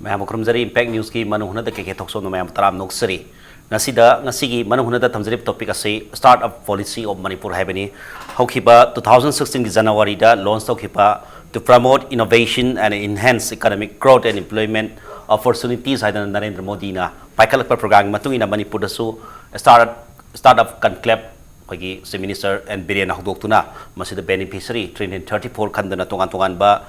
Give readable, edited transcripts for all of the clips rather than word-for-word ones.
Mayam Krumzari Impact News ki Manung Hutna Kkay Thokchom Mayam Taram Noksari Nasigi Manung Hutna Tamzari topic ase Startup Policy of Manipur Habani Hokiba 2016 January da launch Hokiba to promote innovation and enhance economic growth and employment opportunities Haidan Narendra Modi na Paikalakpa program Matungina Manipur dasu startup conclave Pagi Minister and Birena Hudokuna Masida beneficiary 334 Kandana Tongan ba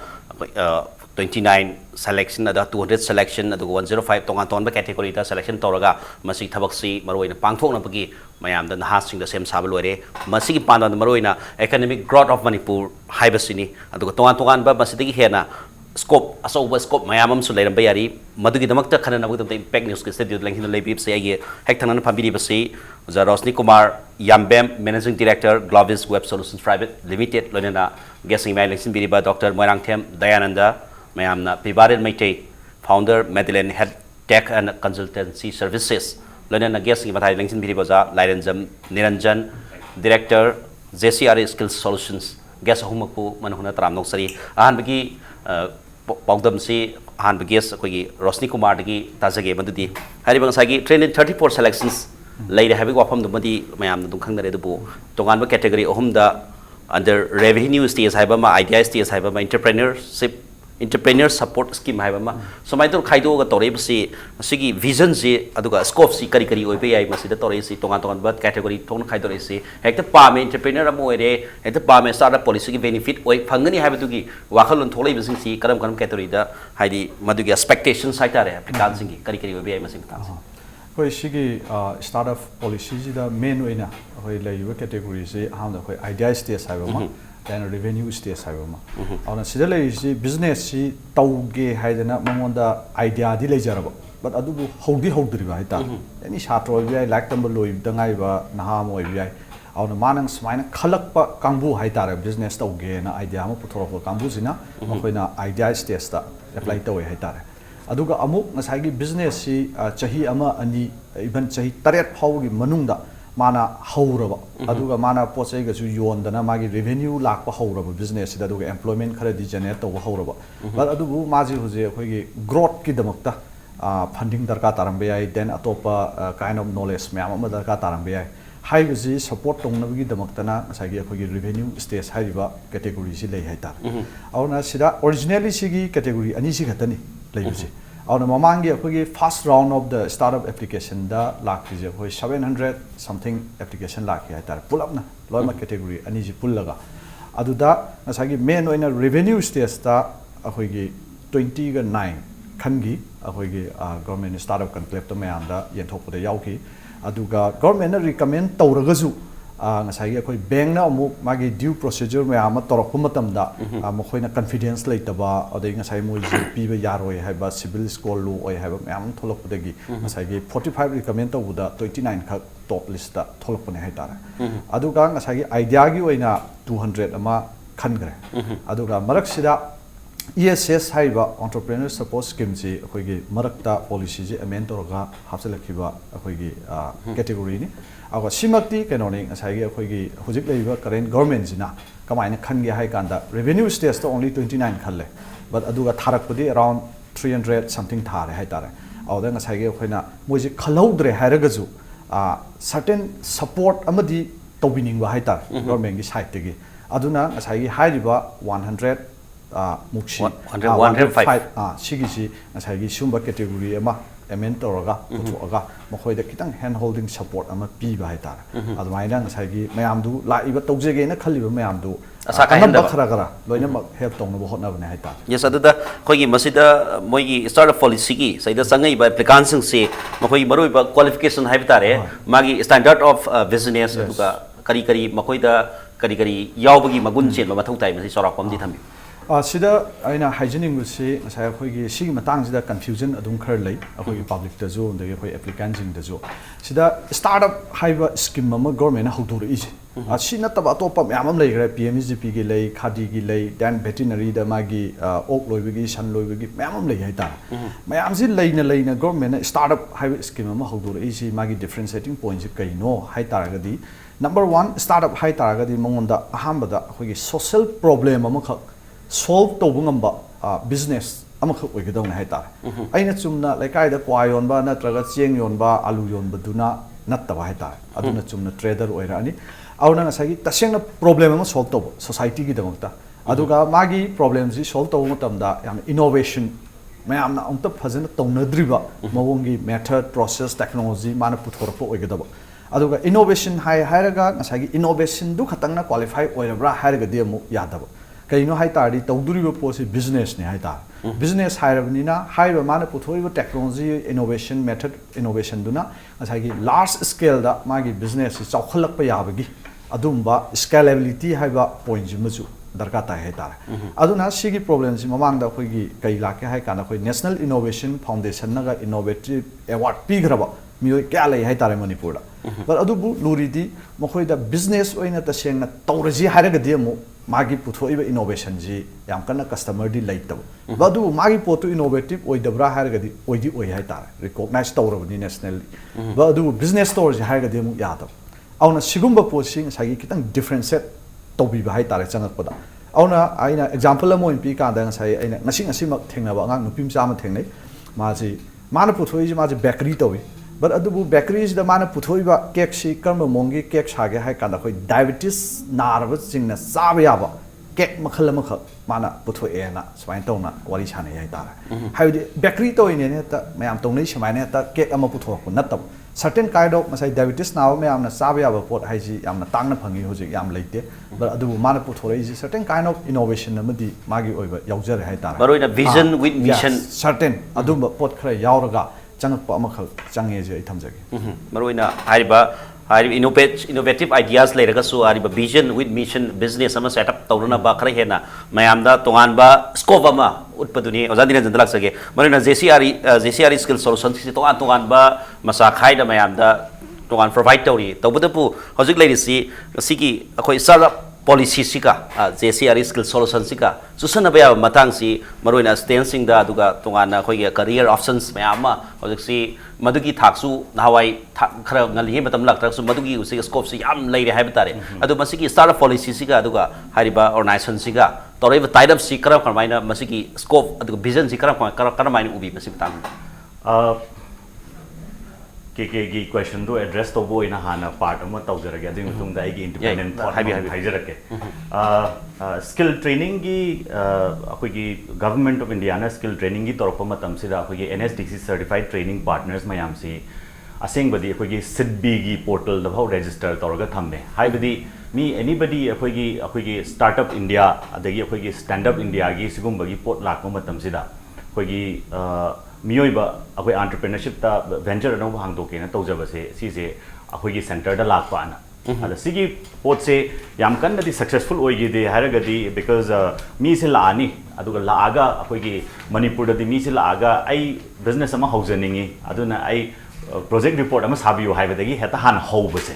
29 selection ada 200 selection ada 105 tongan category da selection toraga masi thabaksi maroina pangthokna pagi mayam da nahasing da sem saba loire masi ki pandan maroina economic growth of Manipur haibasini adu tongan ba masi digi hena scope asoba scope mayam am su leiram bayari madugi damakta khana nabudam impact news ke studio lenghin leibib se age hekthana phambiri basi Roshnikumar Yambem Managing Director Globizs Web Solutions Private Limited loinana guessing my election biriba Dr. Moirangthem Dayananda Mayamna Pibarel Meetei Founder Medilane Healthtech and Consultancy Services loinana guessing mathai election biriba Lairenjam Niranjan Director JCRE Skills Solutions guess humakpu manhuna tram noksari ahan bagi Pogdam si han begis kogi Roshnikumar dagi tajage madudi haribang sagi 34 selections later having wapam dumadi mayam dum khang dare dubu tongan ba category ohumda under revenue stage haibama idea stage haibama entrepreneur support scheme haibama so mai to khaido ga tore bsi sigi vision si aduga scope si kari kari oi pe ai masida tore si tongan ba category thong khaido re si hekta pame entrepreneur amoire hekta pame startup policy ki benefit oi phangani haibadugi wakhalon tholai bising si karam category da haidi madugi expectations saitare applicant singi kari kari oi pe ai masing tang Koi shigi startup policy da main oina koi laiwa category se hamda koi idea stage haibama then revenue stage haibama auna sida lai si business si tauge haidana mangonda idea di leijaraba but adubu hodi hodriba haita any shatro bi like tamba loi dangai ba naha moi bi auna manang smaina khalakpa kangbu haitare business tauge na idea ma puthorok kangbu sina makoina idea stage da apply tawai haitare aduga amuk ngasagi business si chahi ama ani even chahi taret phawgi manungda mana hauraba aduga mana posai ga su yondana magi revenue lakpa hauraba business da aduga employment khara di generate to hauraba but adubu maji huje khoi growth ki damakta funding darka tarambe ai then atopa kind of knowledge me ama darka tarambe ai haibisi support tongnabgi damakta na ngasagi khoi revenue stage haiba category si lei haita auna sida originally sigi category ani si khatani laibisi auna mamangi akhoi first round of the startup application da lakhi je khoi 700 something application lakhi haita pulapna loima category ani ji pullaga aduda asagi main oina revenue stage ta akhoi gi 20 ga 9 khangi akhoi gi government startup conclave to mayam da yenthokpada yauki aduga government na recommend tawragasu ngasai akhoi bank na amu magi due procedure me ama torok matam da mokhoina confidence leitaba adai ngasai moi gp ba yaroi haiba civil score lu oi haiba am tholok pudagi ngasai gi 45 recommend to buda 29 khak top list da tholok pane haitara aduga ngasai gi idea gi oina 200 ama khangre aduga marak sida ESS haiba entrepreneur support scheme ji akhoi gi marakta policy ji amend toroga hapselakhiba akhoi gi category ni ago simakti kenoni asai gi akhoi gi hujik leiba current government jina kamaina khange hai kanda revenue stage to only 29 khalle but aduga tharakpudi around 300 something thare hai tare awda ngasai gi akhoina moji khalaudre hairagaju certain support amadi tobining ba hai tar government gi side tegi aduna ngasai gi hairiba 100 mukshi 105 sigi si ngasai gi sumba category ama amend toroga putuaga mokhoida kitang hand holding support ama pi ba hai tar admaina ngasai gi mayam du laiba tawjege na khaliba mayam du asaka henda khara gara loina help tong no hotna bane hai tar yes aduda khogi masida moigi startup policy gi saida sangai ba applicant sing se mokoi maroi ba qualification hai bitare magi standard of business aduga kari kari makoida kari yawbagi magun chen ba mathau tai masi sorak pam di thambi sida aina hygienic se ngasai khoi sigi matang sida confusion adum khar lei akhoi public da zo ndagi khoi applicant jing da zo sida startup haiba scheme ma government na haudur is si na taba topa myamam lei gra PMGP gi lei khadi gi lei dan veterinary da magi ok loibagi san loibagi myamam lei haita mayam si leina government na startup haiba scheme ma haudur is magi differentiating point ji kaino haita ga di number 1 startup hai taragadi mongonda ahambada akhoi social problem amakha solve tawbu ngamba business amakha oigidawna hai tar aina chumna laikai da kwa yonba natraga cheng yonba alu yonba duna nattaba hai tar aduna chumna trader oirani auna ngasagi tasengna problem ama solve tawbu society gi damokta aduga magi problems ji solve tawbu matamda yam innovation mayamna amta phajana tawnadriba mawongi method process technology mana puthorpo oigidaba aduga innovation hai hairaga ngasagi innovation du khatangna qualify oirabra hairaga de mu yadaba kaino hai tardi tawduriba posi business ne hai tar business hairabnina haiba mana puthoriba technology innovation method innovation duna ngasagi large scale da magi business si chawkhalakpa yabagi adumba scalability haiba point ji machu darka ta hai tar aduna sigi problem si mamang da khoi gi kai la ke hai kana khoi national innovation foundation naga innovative award pi graba mi kya lai hai tar manipur da but adubu luridi mokhoi da business oina ta sengna tawraji hairaga de mu magi puthoiba innovation ji yam kana customer di laitab badu magi potu innovative oidabra hairaga di oidi oi hai tar recognize tawrabni nationally badu business stores hairaga de mu yadab auna sigumba posing sagi kitang differentiate tawbiba hai tar changakpada auna aina example amo in pi ka da ngai aina ngasi mak thengna ba ngang nupim chama thengnai maji mana puthoi ji maji bakery tawi but adubu bakeries da mana puthoiba cake si karma mongi cake sage hai kana khoi diabetes narba chingna saba yaba cake makhal makha mana puthoi ena swain tawna wari chane hai tara haidi bakery to ine ta mayam tongnai samaine ta cake ama puthok natab certain kind of masai diabetes now mayam na saba yaba pot hai ji yamna tangna phangi hojik yam leite but adubu mana puthoi ji certain kind of innovation amadi magi oiba yaujare hai tara maroina vision with mission certain adumba pot khara yauraga changakpa amakha change je thamjage maroina hariba innovative ideas leiragasu hariba vision with mission business ama setup tawruna ba khara hena mayamda tongan ba scope ama utpaduni ozadina jandalak sage maroina JCRE skill solutions si tongan ba masa khai da mayamda tongan provide tawri tawbudapu hojik leirisi sigi akhoi startup policy sika JCRE skill solutions sika susana ba matang si maroina stancing da aduga tongana khoi career options mayama hojik si madugi thaksu nawai khara ngali matam lak traksu madugi usi scope si yam leire hai batare adu masiki startup policy sika aduga hariba organization sika toreba tied up si kara kharmaina masiki scope aduga vision si kara maina ubi masik tang Kkay gi question do address to bo ina hana part ama tawjarage adu mutung da igi independent haijarake skill training gi akoi gi government of India na skill training gi torpa matam sida akoi gi NSDC certified training partners mayam si aseng badi akoi gi SIDB gi portal da bhau register torga thamne hai badi me anybody akoi gi startup India adagi akoi gi stand up India gi sigum bagi pot lakma matam sida akoi gi miyoiba akoi entrepreneurship ta venture no hang do ke na tawjaba se si se akoi gi center da lakpa na ala sigi pot se yam kan di successful oi gi de haragadi because mi se laani aduga laaga akoi gi manipur da di mi se laaga ai business ama haujaningi aduna ai project report ama sabiyo haibadagi heta han hobase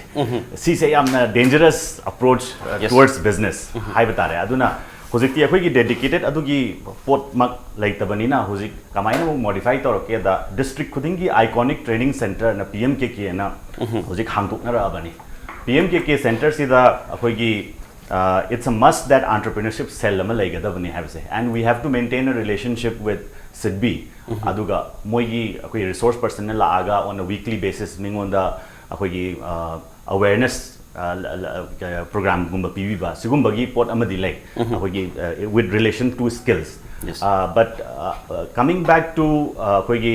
si se yamna dangerous approach towards business haibatare aduna hojikti akhoi gi dedicated adugi pot mak laitabani hojik kamaina modify torke da district khuding gi iconic training center na PMKK na hojik hangtuk na rabani PMKK center sida akhoi gi it's a must that entrepreneurship cell ama laigadabani have say and we have to maintain a relationship with SIDB aduga moigi akhoi resource person la aga on a weekly basis mingonda akhoi gi awareness program gumba pibiba sigumba gi pot amadi lai akhoi with relation to skills but coming back to akhoi gi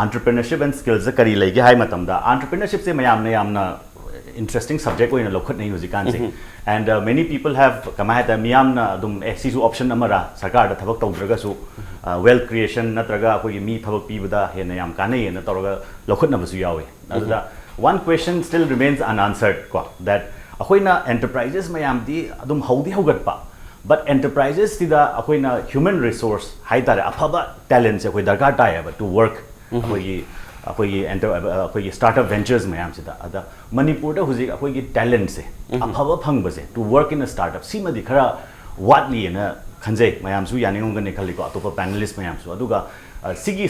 entrepreneurship and skills kari lai gi hai matam da entrepreneurship se mayamna interesting subject oina lokhat nahi hojikan se and many people have kamai ta miyamna dum sisu option amara sarkar da thabak tawdraga su wealth creation natraga akhoi gi mi thabak pibada hena yam kanai na tawraga lokhat na basu yawe aduda one question still remains unanswered that akoina enterprises mayam di adum haudi hogatpa but enterprises tida akoina human resource haidare afaba talents akoi darkar tayaba to work akoi startup ventures mayam sida ada manipur da huji akoi talent se afaba phangba se to work in a startup sima di khara watli na khanjai mayam su yani ngong ne khali ko atopa panelist mayam su aduga sigi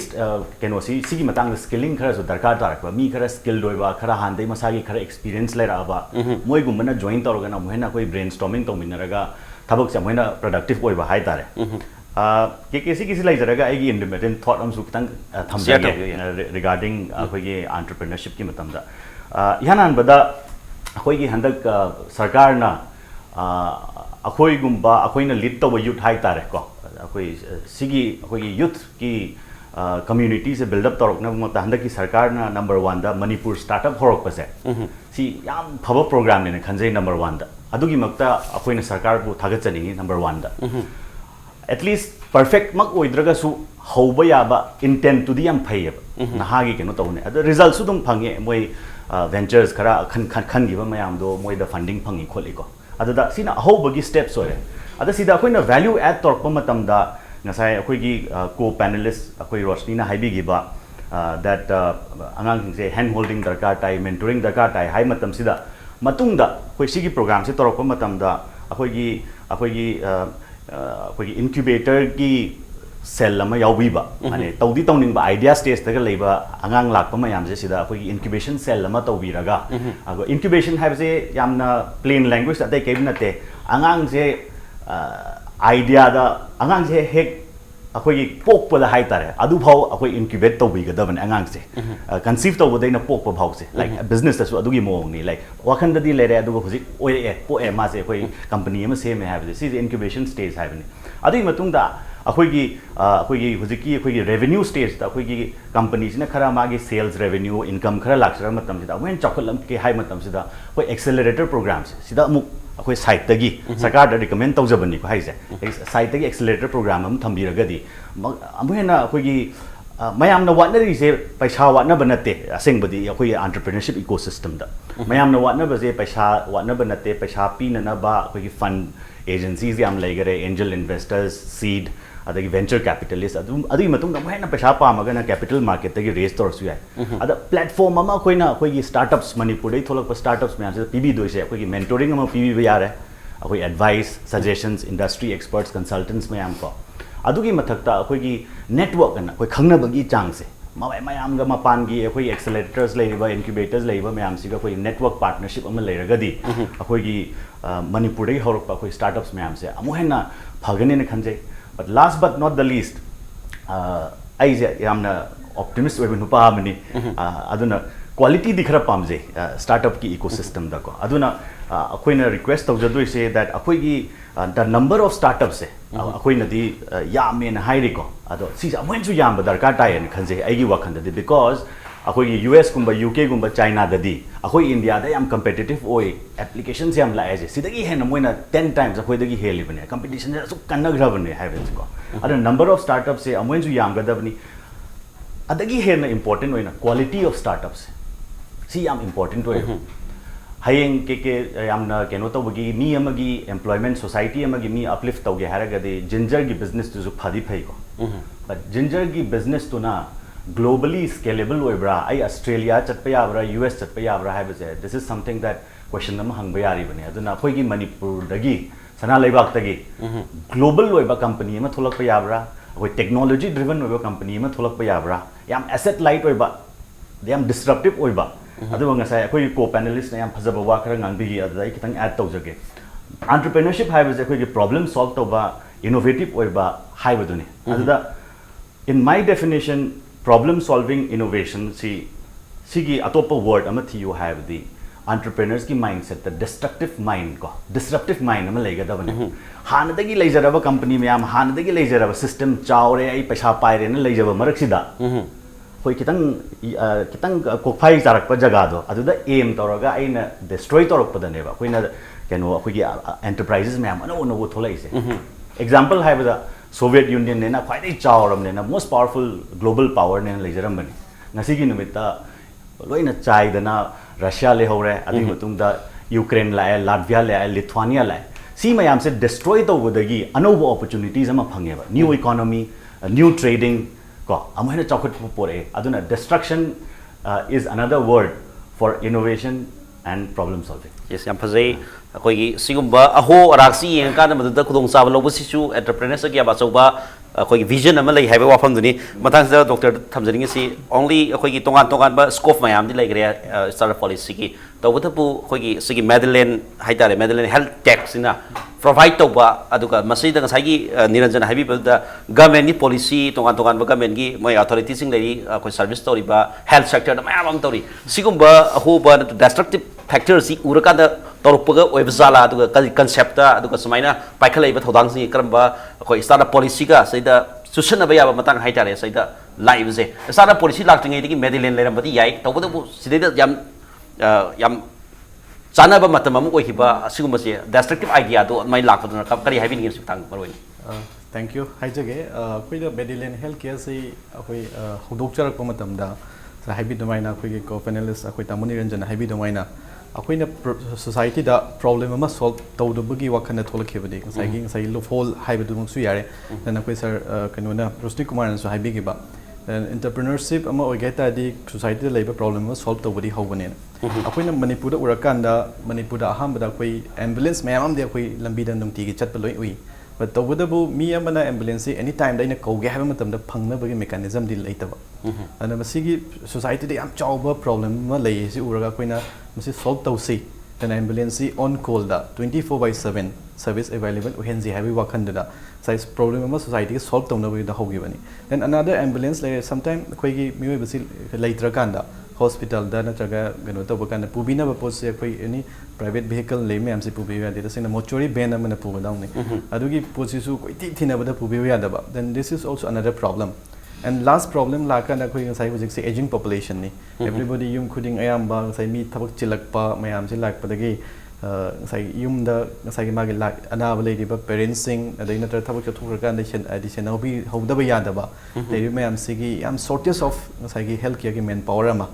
keno sigi matang skilling khara so darkar tarak mi khara skill doiba khara handai masagi khara experience lai ra ba moi gumna join toroga na mohena koi brainstorming to minaraga thabak sa mohena productive oiba hai tare ke sigi lai jaraga ai independent thought am su kitang thamja regarding koi ge entrepreneurship ki matam da yanan bada koi ge handak sarkar na akoi gumba akoi na lead to youth hai tare ko akoi sigi akoi ge youth ki community se build up torok na mata handa ki sarkar na number 1 da Manipur startup horok pase si yam phaba program ne khanjai number 1 da adugi makta akoi na sarkar bu thagat chani number 1 da at least perfect mak oidraga su hoba ya ba intent to di yam phai na ha gi keno tawne adu result su dum phange moi ventures khara khan gi ba mayam do moi da funding phangi kholi ko adu da sina hoba gi steps ore ada sida akoi na value add torok pa matam da ngasai akoi gi co-panelist akoi Roshni na haibi gi ba that angang se hand holding darkar tai mentoring darkar tai hai matam sida matung da koi sigi program se torok pa matam da akoi gi incubator gi cell lama yaubi ba ane tawdi tawning ba idea stage ta ga leiba angang lak pa mayam je sida akoi gi incubation cell lama tawbi raga ago incubation have se yamna plain language ta kai na te angang je idea da angang je hek akoi gi pok pa da hai tare adu phau akoi incubate tawbi ga daban angang se conceive tawba dai na pok pa phau se like business ta su adu gi mong ni like wakan da di lere adu go hujik oi e ma se akoi company ma se me have this is incubation stage have ni adu matung da akoi gi hujik ki akoi gi revenue stage da akoi gi companies na khara ma gi sales revenue income khara laksara matam sida when chokolam ke hai matam sida koi accelerator programs sida amuk akoi site tagi sarkar da recommend tawjabani ko haise site tagi accelerator program am thambiragadi amuhena akoi gi mayam na watna ri se paisa watna banate aseng badi akoi entrepreneurship ecosystem da mayam na watna ba je paisa watna banate paisa pi na ba akoi gi fund agencies yam laigare angel investors seed adagi venture capitalists adu matung da mohena paisa pa magana capital market tagi raise torsu yai ada platform ama koina akoi gi startups Manipur dai tholak pa startups me ase pb doi se akoi gi mentoring ama pb ba yare akoi advice suggestions industry experts consultants me am ko adu gi mathakta akoi gi network na akoi khangna bagi chang se mayam ga mapan gi akoi accelerators leiba incubators leiba me am si ga akoi network partnership ama leiragadi akoi gi Manipur dai horok pa akoi startups me am se amohena phagane ne khanjai but last but not the least ai je yamna optimist we nupa amani aduna quality dikhra pamje startup ki ecosystem da ko aduna akoina request tawjadoi se that akoi gi the number of startups se akoina di yame na hairi ko ado si amoin su yam badar ka tai en khanje ai gi wakhan da because akoi gi US kumba UK kumba China da di akoi India da yam competitive oi applications yam la aje sidagi hen moina 10 times akoi dagi heli bane competition su kannagra bane havens ko ada number of startups se amoin su yam gada bani adagi hen important oina quality of startups si yam important oi hayeng ke yamna keno to bagi mi amagi employment society amagi mi uplift tawge haraga de ginger gi business tu su phadi phai ko but ginger gi business tu na globally scalable oibra ai Australia chatpa yabra US chatpa yabra haibase this is something that question nam hangba yari bane aduna khoi gi Manipur dagi sana leibak tagi global oiba company ma tholak pa yabra khoi technology driven oiba company ma tholak pa yabra yam asset light oiba yam disruptive oiba adu ngasai khoi co panelist na yam phajaba wa khara ngangbi gi adai kitang add tawjage entrepreneurship haibase khoi gi problem solve toba innovative oiba haibadune aduda in my definition problem solving innovation sigi atopa word amathi you have the entrepreneurs ki mindset the destructive mind ko disruptive mind ama lega da bane hanadagi leijaraba company me am hanadagi leijaraba system chawre ai paisa paire na leijaba marak sida hoi kitang kokphai jarak pa jaga do aduda aim toraga aina destroy torok padane ba koina keno akoi enterprises me am no tholai se example hai ba Soviet Union ne na khwaidai chawram ne na most powerful global power ne leijaram bani ngasi gi numita loina chai dana Russia le hore adi matung da Ukraine la Latvia la Lithuania la si mayam se destroy to bodagi anobo opportunities ama phange ba new economy new trading ko amhena chokot pore aduna destruction is another word for innovation and problem solving yes yam phazai akoi gi sigumba aho araksi yeng ka na madu khudong chaba lobu sisu entrepreneurs ki aba chauba अखोई vision अमा लई highway वाफम दुनी मथांग से doctor थमजरिंग सी only अखोई तोंगान तोंगान बा scope मयाम दि लाइग्रे startup policy की तबुतबु अखोई सिगी मेडिलेन हाइतारे मेडिलेन health take सिना provide तौबा अदुगा मसीदा ngसाई निरंजन हाइबी बदा गवर्नमेंट की पॉलिसी तोंगान तोंगान बा गवर्नमेंट की मै अथॉरिटी सिंग लई अखोई सर्विस तौरिबा हेल्थ सेक्टर दा मयाम अंग तौरी सिगुम्बा अहोबा डिस्ट्रक्टिव फैक्टर सी उरकादा तौरपगा ओइबजाला अदुगा कंसेप्ट अदुगा समाइना पाइखलाइबा थौदांग सिंग करम्बा अखोई स्टार्टअप पॉलिसी का सैदा सुसनबा याबा मतंग हाइतारे सैदा लाइबजे स्टार्टअप पॉलिसी लाक्तिङै दिगी मेडिलेन लेरमबदी याइ तौबदबु सिदैदा याम चानब मतम अमु ओइखिबा असिगुमसे डिस्ट्रक्टिव आइडिया दो मै लाखदुना करी हाइबिनि सुतांग मरोइन थैंक यू हाइजगे अखोइदा मेडिलेन हेल्थ केयर से अखोई हौदोकचरक मतमदा हाइबी दुमाइना अखोइगे को पैनलिस्ट अखोइ तामु निरंजन हाइबी दुमाइना अखोइना सोसाइटी दा प्रॉब्लम अमा सॉल्व तौदबगी वखन थोलखिबदि ngसाइ लोफोल हाइबदुमसु यारे देन अखोइ सर कनोना रोशनी सु हाइबिगिबा entrepreneurship ama oigeta di society leiba problem solve tobadi hobane akoina manipur da urakanda manipur da aham da koi ambulance mayam de koi lambi da numti gi chat loi ui but tobadabu mi amana ambulance any time da ina kauge haba matam da phangna bagi mechanism di leitaba ana masigi society da am chawba problem ma lei si uraga koina masi solve tawsi then ambulance on call da 24/7 service available uhenji habi wakhanda da size problem ama society ke solve tawna bagi da hogi bani then another ambulance like sometime koi gi mioi basi leitra kanda hospital da na chaga gano to bakanda pubina ba pose koi any private vehicle le me amse pubi ya de sina mortuary ban amana puba down ne adugi posisu koi ti thina ba da pubi ya da ba then this is also another problem and last problem la kana koi sai hojik se aging population ni everybody yum khuding ayam ba sai mi thabak chilakpa mayam se lakpa dagi sai yum da sai magi lak ana ba lady ba parents sing adai na thabak chathur kan addition hobi hobda ba ya da ba lady mayam se gi am shortage of sai gi health care gi manpower ama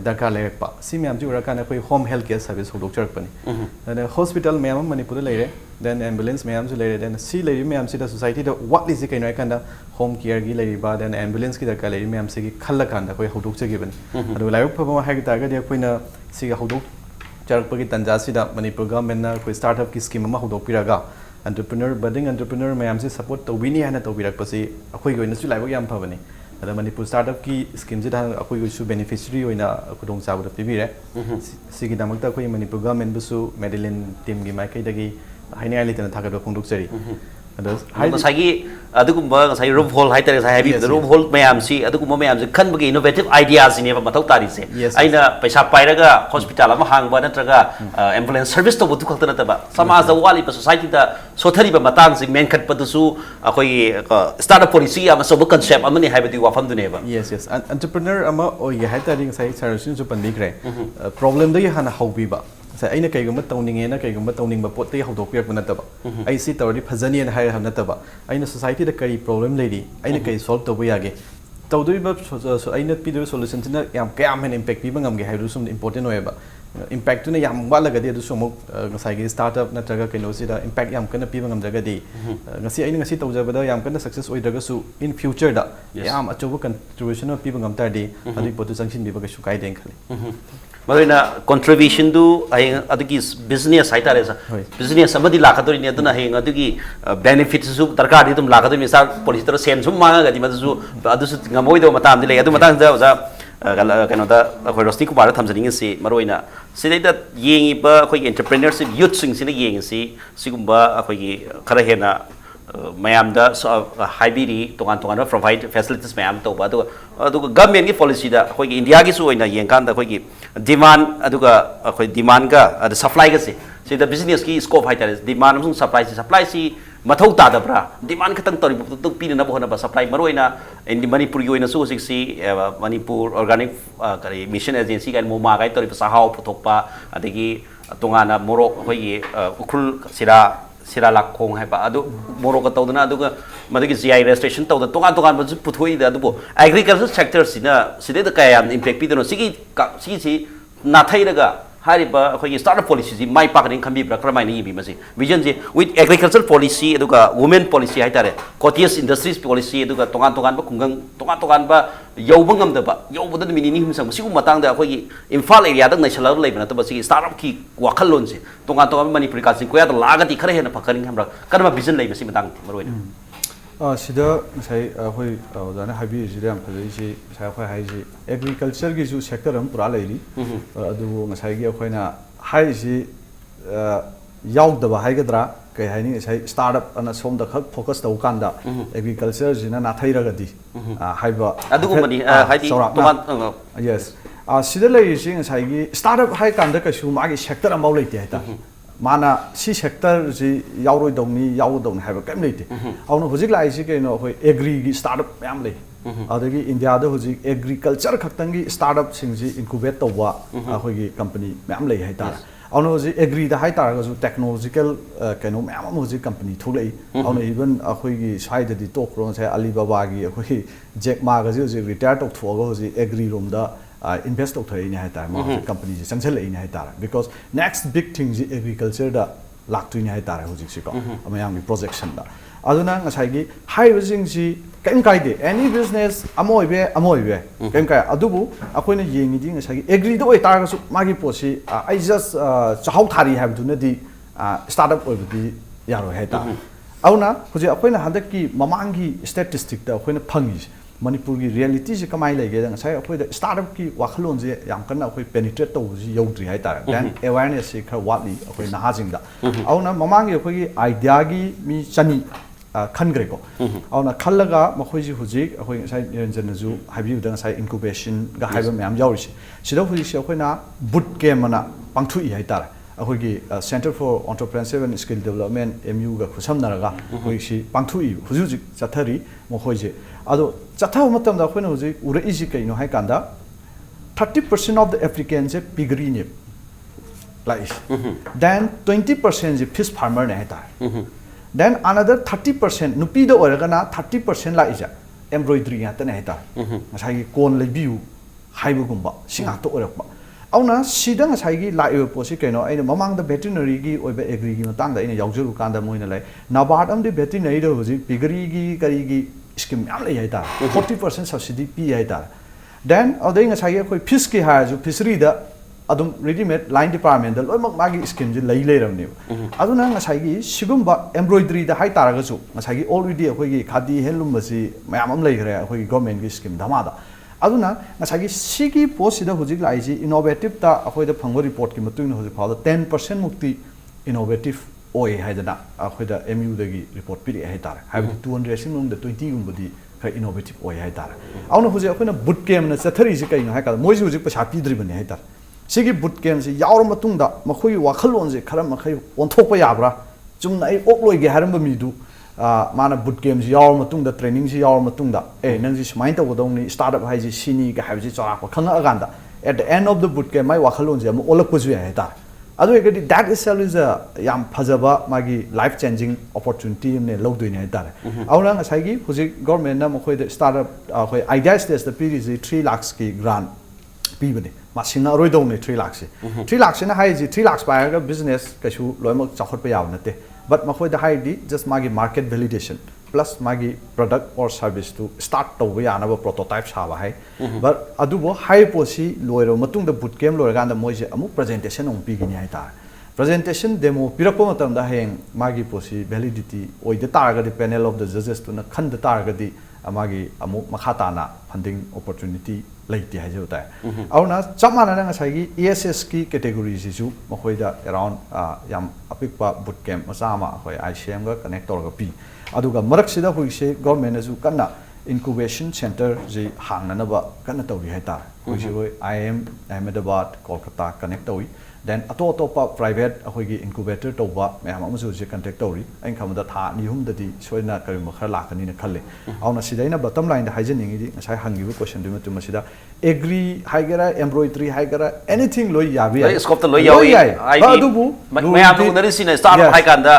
darkar lerakpa si mayam ji ura kana koi home health care service hodok charak pani and hospital mayam manipur leire then ambulance mayam su leire then si leire mayam si da society da what is it kai kanda home care gi leire ba then ambulance ki darkar leire mayam se gi khalla kanda koi hodok chagi bani adu laik phaba ha gi ta ga de koi na si ga hodok charak gi tanja si da manipur government na koi startup ki scheme ma hodok piraga entrepreneur budding entrepreneur mayam se support to wini hana to birak pasi akoi goi na su laik yam phabani ada manipur startup ki scheme jida akoi su beneficiary oina kudong sabu da pibire sigi damakta akoi manipur government busu medilane team gi maikai dagi haini ali tana thagado khongduk chari ada ngasai adugumba ngasai room hole haitare sai habi room hole mayam si adugumba mayam se khan bagi innovative ideas ni ba mathau tari se aina paisa pairaga hospital ama hangba natraga ambulance service to butu khakta nataba samaj da wali pa society da sothari ba matang sing men khat padusu akoi startup policy ama sob concept amani haibadi wafam du ne ba yes entrepreneur ama oi haitari ngasai solution su pandikre problem da hana haubi ba sai aina kaigumba tawninge na kaigumba tawning ba pot te hodok piak nataba ai si tawri phajani na hai nataba aina society da kari problem lady aina kai solve to yage tawdui ba so aina pidu solution na yam kayam hen impact pi bangam ge hairu sum important hoeba impact na yam wala ga de du so mok ngasai ge startup na traga kaino si da impact yam kana pi bangam jaga de ngasi aina ngasi tawjaba da yam kana success oi daga su in future da yam achoba contribution pi bangam tar de adi potu sanction bi ba ga su kai den khale Marina contribution do I adugi business haitare sa business amadi lakadori ni aduna he adugi benefits su darkar di tum lakadori misal policy tara sen sum manga gadi madu adusu ngamoi do matam di le adu matang da za kano da akhoi Roshnikumar thamjaning si maroina sidai da yengi ba akhoi entrepreneurship youth sing sin yengi si sigumba akhoi gi khara hena mayam da haibiri tongan tongan provide facilities mayam to ba adu government ki policy da akhoi gi India gi su oina yengkan da akhoi gi demand aduga akhoi demand ga ad supply ga se da business ki scope haitare demand amsung supply si mathau ta da bra demand khatang tori tu pin na bohna ba supply maroina in manipur gi oina su si manipur organic mission agency ga moma ga tori sa hau puthok pa adegi tongana morok akhoi gi ukhul sira lakhong hai ba adu morok ta udna aduga madagi GI registration ta tongan tongan ba puthoi da adu agriculture sector sina side da kaya impact pi dono sigi na thai daga hari ba akhoi startup policy ji mai pak ring khambi bra kramai ni bi masi vision ji with agricultural policy aduga women policy hai tare cottageous industries policy aduga tongan tongan ba kungang tongan ba yobangam da ba yobada mini ni hum sang sigu matang da akhoi imphal area da national level na ta ba sigi startup ki wakhal lon se tongan manipur ka sing ko ya da laga ti khare he na phakaring hamra karma vision lei masi matang maroina sida sai hoi dana habi jira am phadai si sai khoi hai ji agriculture gi ju sector am pura leili adu ngasai gi khoi na hai si yaw da ba hai gadra kai hai ni sai startup ana som da khak focus tau kan da agriculture jina na thai ra ga di hai ba adu gu mani hai di toman yes sida lei si ngasai gi startup hai kan da ka su ma gi sector am lei ti hai ta mana si sector ji yauroi dongni yaudong haba kam leite auna hojik lai si keino hoi agri gi startup yam lei adagi india da hojik agriculture khaktangi startup sing ji incubate tawwa hoi gi company yam lei hai ta auna hojik agri da hai ta ga ju technological keino yam am hojik company thulei auna even hoi gi sai da di top ro sai alibaba gi hoi jack ma ga ji retire tok thoga hojik agri rom da invest out hai hai ta ma company ji changchal hai hai ta because next big thing ji agriculture da lak tu hai ta hojik si ko amayang gi projection da aduna ngasai gi high rising ji kaim kai de any business amoi be kaim kai adubu akoina yengi di ngasai gi agri do oi ta ga su magi posi I just chahau thari have du na di startup oi bi yaro hai ta auna hoje akoina hadak ki mamang gi statistic da akoina phangi Manipur ki reality je kamai lege dang sai apoi da startup ki wakhalon je yam kana apoi penetrate to ji yaudri hai ta then awareness se khar watli apoi na jing da auna mamang ge apoi idea gi mi chani khan gre ko auna khallaga makhoi ji hujik apoi sai Niranjan ju habi dang sai incubation ga haiba myam yauri si sida hujik se apoi na bootcamp na pangthu I hai ta apoi gi Center for Entrepreneurship and Skill Development MU ga khusam naraga apoi si pangthu I hujik chathari makhoi je ado chatha matam da khoina hoji ura isi kaino hai kanda 30% of the applicants piggery ne like then 20% is fish farmer ne ta then another 30% nupi da oraga na 30% la ija embroidery ya ta ne ta ngasai gi kon lebiu haibu gumba singa to orakba auna sida ngasai gi la yo posi kaino aina mamang da veterinary gi oiba agri gi matang da aina yaujuru kanda moina lai nabad am de veterinary da hoji piggery gi kari gi scheme yam lei hai ta 40% subsidy pi hai ta then adai ngasai khoi fish ki ha ju fishery da adum ready made line department da loimak magi scheme ji lei lei ram ne aduna ngasai gi sigumba embroidery da hai ta ra ga ju ngasai gi already khoi gi khadi handloom basi mayam am lei gre khoi government gi scheme dama da aduna ngasai gi sigi post da hujik lai ji innovative ta khoi da phangwa report ki matung hujik pha da 10% mukti innovative oi haidana akhoi da MU da gi report piri hai tar ha 200 sing da 20 gum budi khai innovative oi hai tar auna huje akhoi na bootcamp na chathari ji kai na hai ka moi ji huje pasa pidri bani hai tar sigi bootcamp ji yaur matung da makhoi wakhalon je kharam makhai onthok pa yabra chumna ai okloi ge haram ba mi du mana bootcamp ji yaur matung da training ji yaur matung da nang ji smai ta godong ni startup hai ji sini ga ha ji chara pa khanga aganda at the end of the bootcamp mai wakhalon je am olak pu ju hai tar adu egadi that itself is a yam phajaba magi life changing opportunity ne logdoi ne tar auna ngasai gi hujik government na mokhoi da startup khoi idea stage da piri ji 3 lakhs ki grant pi bane ma singa roi dong ne 3 lakhs 3 lakhs na hai ji 3 lakhs pa ga business ka su loimak chakhot pa yaw nate but makhoi da hai di just magi market validation plus magi product or service to start to we anaba prototype saba hai but adubo high posi loiro matung da bootcamp loira da moise amu presentation on pi gini hai ta presentation demo pirakpo matam da heng magi posi validity oi da targa di panel of the judges to na khan da targa di amagi amu makhata na funding opportunity laiti hai jo ta auna chamana na ngasai gi ESS ki category ji ju makhoi da around yam apikpa bootcamp masama khoi ICM ga connect tor ga pi aduga marak sida hoise government asu kana incubation center ji hangna ba kana tawi hai ta hoise hoi IIM Ahmedabad Kolkata connect tawi then ato pa private ahoi gi incubator toba mayam amasu je contact tawi ain khamda tha ni hum da di soina kari makhar lakani na khalle auna sidaina bottom line da haijening gi ngasai hangi bu question du matum sida agree haigara embroidery haigara anything loi yabi ai scope ta loi yawi ai adubu mayam nu nari sina startup haikanda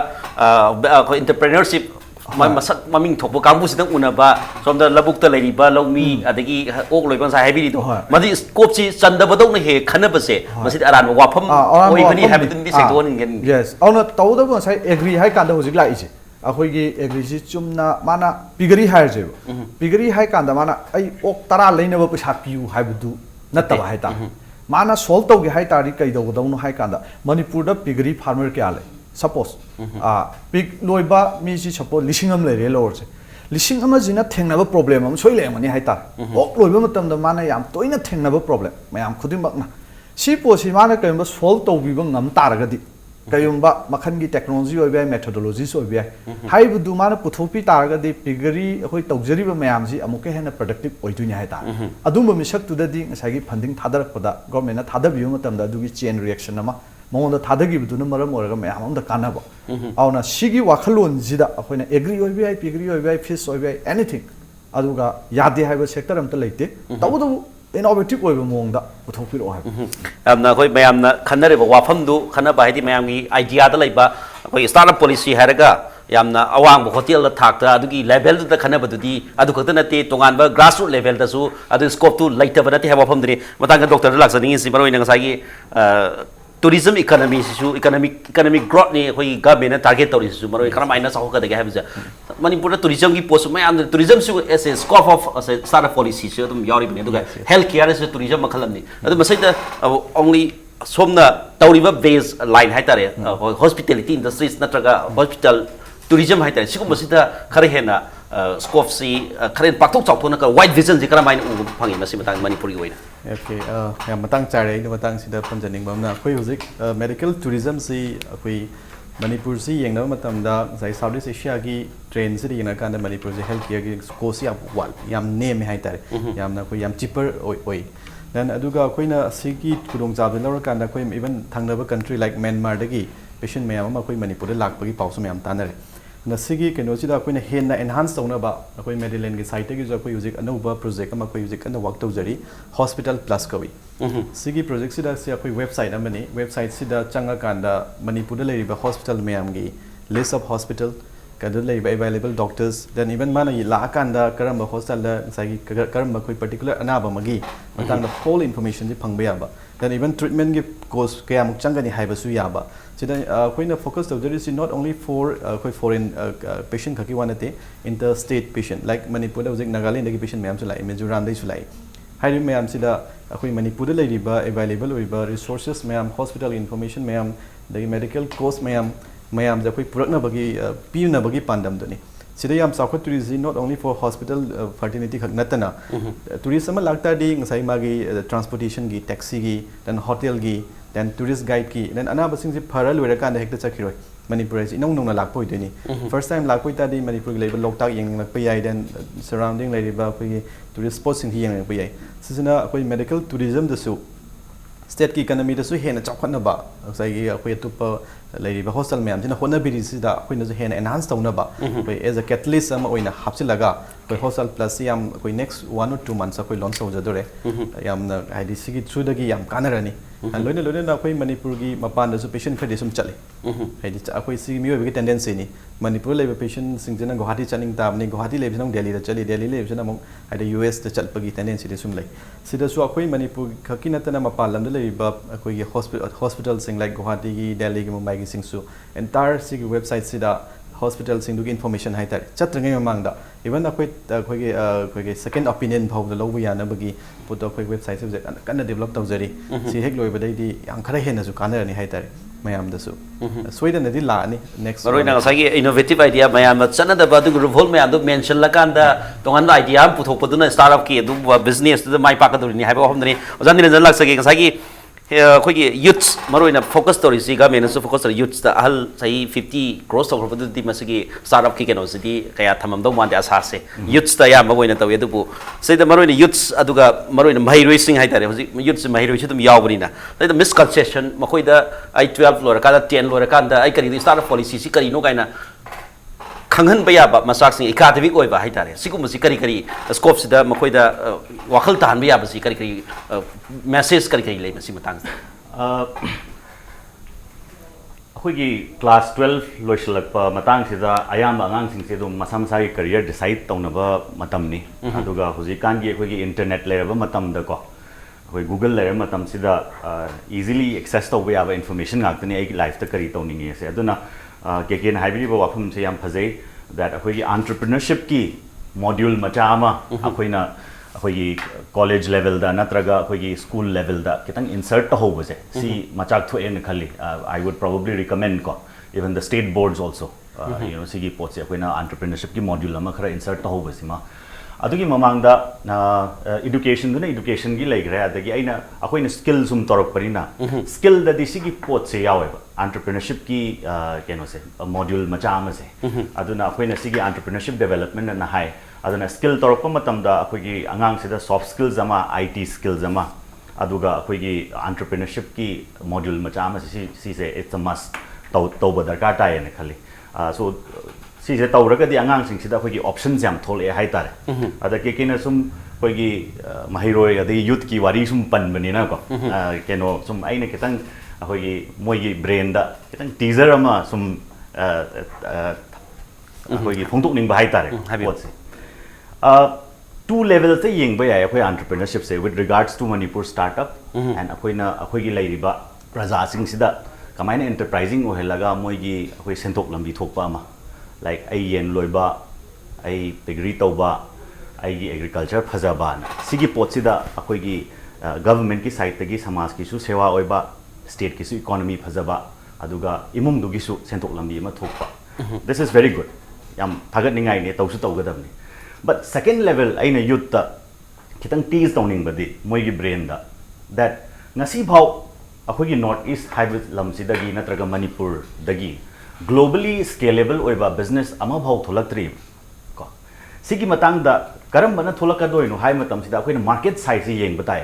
entrepreneurship masak maming thokbo kambu sidang unaba somda labuk ta leiriba longmi adagi ok loiban sai habi do madi scope chi chanda badong ne he khana base masid aran wafam oi bani habitun bi sector ingen yes auna tawda bo sai agree hai kanda hojik lai ise akhoi gi agree ji chumna mana pigari hai je pigari hai kanda mana ai ok tara leinaba paisa piu haibudu nataba hai ta mana solve tawge hai tari kai do godong hai kanda Manipur da pigari farmer ke ale suppose pig loiba mi si suppose lishingam le re lor se लिसिंग अमजिना थेंगनाबा problem अम सोइ लेमनि हाइता ओक लोइबा मतमदा माना याम तोइना थेंगनाबा प्रॉब्लम मयाम खुदिमकना सी पोसि माना कयम सॉल्व तौबिबा ngam तारगदि कयमबा मखनगी टेक्नोलॉजी ओइबा मेथोडोलॉजीस ओइबा हाइबदु माना पुथोपि तारगदि पिगरी अखोइ तौजरिबा मयामसि अमुके हेना प्रोडक्टिव ओइदुनि हाइता अदुम मिसक्तुददि ngसागी फंडिंग थादरपदा गवर्नमेंट थादबियो मतमदा दुगी चेन रिएक्शन अमा मौन थादगिबदुना मरम ओरगा मयाम अमदा कानाबा आउना सिगी वाखलोन जिदा अखोइना एग्री ओइबा पिगरी ओइबा फिश ओइबा एनीथिंग अदुगा यादे हाइबा सेक्टर अमता लेते तबदु innovative ओइबा मोंगदा पुथोपिरो हाइबा amna khoi mayam na khanare ba wafam du khana ba hidi mayam gi idea da laiba khoi startup policy haraga yamna awang ba hotel da thak ta adugi level da khana ba du di adu khata na te tongan ba grassroot level da su adu scope tu laita ba na te ha wafam dri matang doctor da laksani si maroi na ngai gi tourism economy su economic growth ni khoi government na target tori su maroi kara maina sa ka da ga ha Manipur da tourism gi post mayam tourism su as a scope of startup policy su dum yori bne aduga healthcare is tourism makhalam ni adu masai da only somna tauriba base line haitare hospitality industries natraga hospital tourism haitare sikum masida khare hena scope si kharen paktok chawthona ka wide vision ji kara main u phangi masi matang manipuri oina okay ya matang chare ni matang sida panjaning bamna khoi hozik medical tourism si khoi Manipur si yengna matamda zai Southeast Asia gi train si yengna kan Manipur si healthcare gi cost ya wal yam name haitare yamna khoi yam cheaper oi then aduga khoina sigi kudong jab lawra kan da khoi even thangnaba country like Myanmar dagi patient mayam ma khoi Manipur da lakpagi pawsu mayam tanare na sigi keno sida khoina henna enhance tawna ba khoi Medilane gi site gi jo khoi music anova project ama khoi music ana work tawjari hospital plus kawi sigi project sida se khoi website amani website sida changa kanda Manipur da leriba hospital mayam gi list of hospital kadu leriba available doctors then even mana la kanda karamba hospital da sagi karamba khoi particular anaba magi matang the whole information ji phangba yaba then even treatment gi cost kaya muk changa ni haiba su yaba sida khoina focus tawjari si not only for khoi foreign patient khaki wanate interstate patient like Manipur da Nagaland gi patient mayam su lai Mizoram dai su lai हाइरि ma'am सिदा अखोई मणिपुर लेरिबा available होइबा resources ma'am hospital information ma'am दगी medical course ma'am जखोई पुरकनबगी पीनबगी पांडम दनी सिदा याम साखो tourism not only for hospital fertility खक नतना टूरिज्म लागता दी ngai magi ट्रांसपोर्टेशन गी टैक्सी गी देन होटल गी देन टूरिस्ट गाइड की देन अनाबा सिंग फरल वेरा कान हेक्ता चखिरोय मणिपुर से इनों नोंना लाखपोइ देनी फर्स्ट टाइम लाखपोइ तादी मणिपुर लेबल लोकताक यंग लक पयाई देन सराउंडिंग लेरिबा कोई टूरिस्ट स्पॉट सिंग यंग लक पयाई सिजना कोई मेडिकल टूरिज्म दसु स्टेट की इकोनॉमी दसु हेना चखनबा साइगी कोई तुप लेरिबा हॉस्टल मैम जिना होनबिरि सिदा कोइना जो हेना एनहांस तौनबा कोई एज अ कैटलिस्ट अमा ओइना हापसिलगा कोई हॉस्टल प्लस याम कोई नेक्स्ट 1 or 2 months कोई लॉन्च होजदोरे यामना आईडी सिगी थ्रू दगी याम कानरनी लोइना लोइना कोई मणिपुर की मपान दसु पेशेंट खदे सुम चले हाइदी कोई सी मियो की टेंडेंसी नि मणिपुर लेबे पेशेंट सिंजना गुवाहाटी चनिंग ताबनी गुवाहाटी लेबे नंग दिल्ली दा चली दिल्ली लेबे नंग आइदा यूएस दा चलपगी टेंडेंसी दे सुम लै सिदा सु कोई मणिपुर खकी नतना मपान लम लेबा कोई हॉस्पिटल सिंग लाइक गुवाहाटी की दिल्ली की मुंबई की सिंग सु एंटायर सी वेबसाइट सिदा हॉस्पिटल सिंग इन्फॉर्मेशन है चत्रंगे ममांगदा इवन अखोई सेकेंड ओपिनियन भाव लौब यानबगी पुतो अखोई वेबसाइट से कन्ना डेवलप तौजरी सी हेक लोइबदैदी याम खरा हेनसु कानरनी हाइतारे मैम दसु सोइदनदी लानी नेक्स्ट मरोइ ना सागी इनोवेटिव आइडिया मैम चनदबा दु रिवॉल्व मैम दु मेंशन लकांदा तोंगन आइडिया पुथोपदुना स्टार्टअप की दु बिजनेस दु माइ पाकदुनी हाइबा हमदनी ओजान निरंजन लाक्सगी सागी अखोई यूथ्स मरोइना फोकस तौरी सी गवर्नमेंट सु फोकस तौरी यूथ्स दा अहल सही 50 क्रॉस तौरबदुदी मसगी स्टार्टअप की केनो सिटी कया थममदौ मानदे आशा से यूथ्स दा याम बगोइना तौय दुबु सैदा मरोइना यूथ्स अदुगा मरोइना महिरोइसिंग हाइतारे हजि यूथ्स महिरोइसि दुम यावबनिना सैदा मिसकंसेप्शन मखोइदा आई 12 लोरा कादा 10 लोरा कादा आई करी स्टार्टअप पॉलिसी सी करी नो गाइना खंगन बयाबा मसाक्सिंग एकाडेमिक ओइबा हाइतारे सिगुमसि करी करी स्कोप सिदा मखोइदा वाखल ताहन बयाबसि करी करी मैसेज करी करी लेमसि मतंग अखोइगी क्लास 12 लोइसलकपा मतंग सिदा अयाम आंगांग सिंगसे दु मसा मसा की करियर डिसाइड तौनबा मतमनि अदुगा हुजिकान की अखोइगी इंटरनेट लेरबा मतम द को अखोइ गूगल लेर मतम सिदा इजीली एक्सेस तौबा याबा इन्फॉर्मेशन गाक्तनि आई लाइफ त करी तौनिंगे से अदुना केकेन हाइब्रिबा वाफम से याम फजै दैट अखोइगी एंटरप्रेन्योरशिप की मॉड्यूल मचा अमा अखोइना अखोइगी कॉलेज लेवल दा नत्रगा अखोइगी स्कूल लेवल दा कितंग इंसर्ट त होबसे सी मचाक थोएन खली आई वुड प्रोबेबली रिकमेंड को even the state boards also you know sigi pot se akoina entrepreneurship ki module ama khara insert ta hoba sima adugi mamangda education duna education gi laigre adagi aina akoina skill sum torok parina skill da di sigi pot se yawe entrepreneurship ki keno se module macha ama se aduna akoina sigi entrepreneurship development na hai aduna skill torok matamda akogi angang se da soft skills ama IT skills ama aduga akogi entrepreneurship ki module macha ama si se it's a must tauba darkar ta ne khali so si se tauraga di angang sing sida akogi options jam thole hai tare ada ke na sum akogi mahiroi adi youth ki wari sum pan bani na ko keno sum aina ketang akogi moi brain da ketang teaser ama sum akogi phongtok ning ba hai tare what two levels te yeng ba ya akoi entrepreneurship se with regards to Manipur startup and akoina akogi lairiba praja sing sida kamaina enterprising o helaga moi gi akoi sentok lambi thokpa ma like ai yen loiba ai pigri tauba ai gi agriculture phajaba sigi pot sida akoi gi government ki side te gi samaj ki su sewa oiba state ki su economy phajaba aduga imum du gi su sentok lambi ma thokpa this is very good yam thagat ningai ne tausu taugadam ni but second level aina youth ta kitang tease tawning badi moi gi brain da that ngasi bhau akhoi gi north east hybrid lamsi dagi natraga Manipur dagi globally scalable oiba business ama bhau tholakri ko sigi matang da karam bana tholaka doi no hai matam sida akhoi market size yeng batai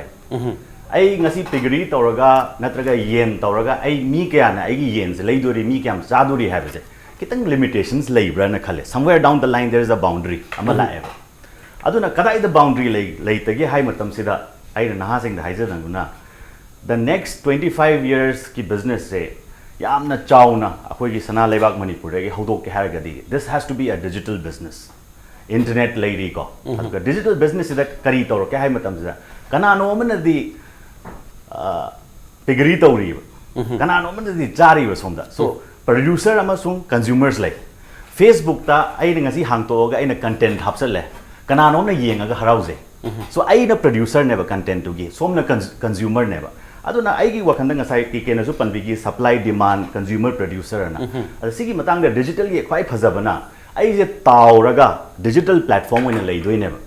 ai ngasi pigri tawraga natraga yen tawraga ai mi kya na ai gi yen se leidori mi kyam sadori have se kitang limitations labra na khale somewhere down the line there is a boundary amala ever aduna kada the boundary lay tagi hai matam sida ai na ha sing da haiza nanguna the next 25 years ki business se yamna chauna akoi gi sana lebak Manipur ge hodok ke haragadi this has to be a digital business internet lady ko aduga digital business is that kari tawro ke hai matam sida kana no man di pigri tawri kana no man di jari wa somda so producer amasung consumers like Facebook ta ai ngasi hangto ga ai na content hapsal le kanano na yenga ga harause so ai na producer never content to gi som na consumer never aduna ai gi wakhanda ngasai ki na su panbi gi supply demand consumer producer na sigi matang da digital gi khwai phajabana ai je tauraga digital platform oina leidoi never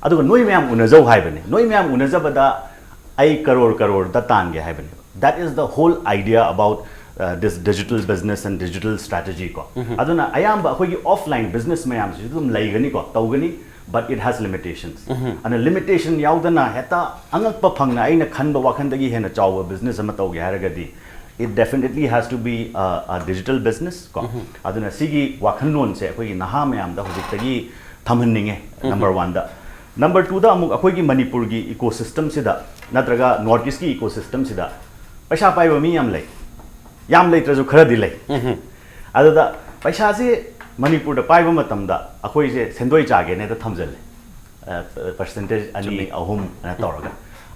aduga noi myam unajau haibane noi myam unajabada ai karor da tan ge haibane that is the whole idea about this digital business and digital strategy ko aduna ayamba akhoi gi offline business mayam si dum laigani ko tawgani but it has limitations and a limitation yaudana heta angak pa phangna aina khanba wakhandagi hena chawa business ama tawge haragadi it definitely has to be a digital business ko aduna sigi wakhanlon se akhoi gi naha mayam da hojiktagi thamhanninge number 1 da number 2 da amuk akhoi gi Manipur gi ecosystem sida natraga north east ki ecosystem sida paisa paiba mi yam lai yam later khara di lai adada paisa se Manipur da paiba matam da akhoi se sendoi chage ne da thamjal percentage ani ahum na tawraga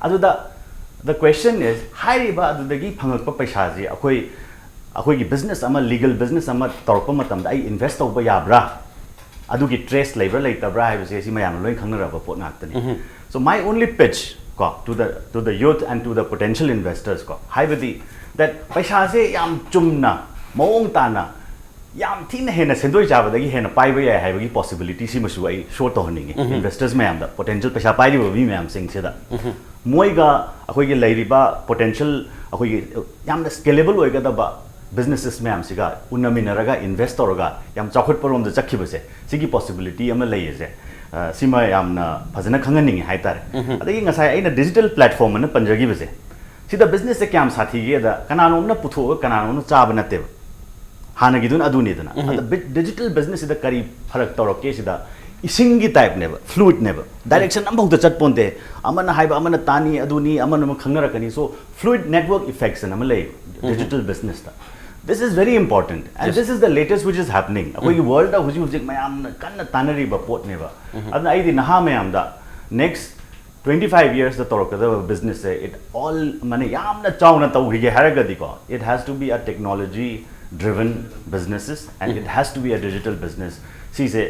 adada the question is hairiba adudagi phangakpa paisa ji akhoi gi business ama legal business ama tawrpa matam da ai invest tawba yabra adugi trace labor laitabra hai se si mayam loi khangnaraba pot ngaktani so my only pitch ko to the youth and to the potential investors ko haibadi that paisa se yam chumna mong ta na yam thin hena sendoi jabadagi hena paiba ya haibagi possibility si masu ai short to honinge investors mayam da potential paisa pairi ba mi mayam sing se da moiga akhoi gi lairiba potential akhoi gi yam scalable oiga da ba businesses mayam siga unaminaraga investor ga yam chakhot parom da chakhibase sigi possibility ama leiyese sima yamna phajana khanganinge haitare adagi ngasai aina digital platform na panjagi base sida business se kyam sathi ge da kanano na putho kanano na chaba nate hana gidun aduni dana the digital business ida kari pharak tawrok ke sida isingi type never fluid never direction number the chat ponte amana haiba amana tani aduni amana khangara kani so fluid network effects na malay digital business ta this is very important and this is the latest which is happening akoi world da huji hujik mayam kanna tanari ba pot never adna ai di naha mayam da next 25 years the torokada business it all mane yamna chawna tawhige haragadi ko it has to be a technology driven businesses and it has to be a digital business si se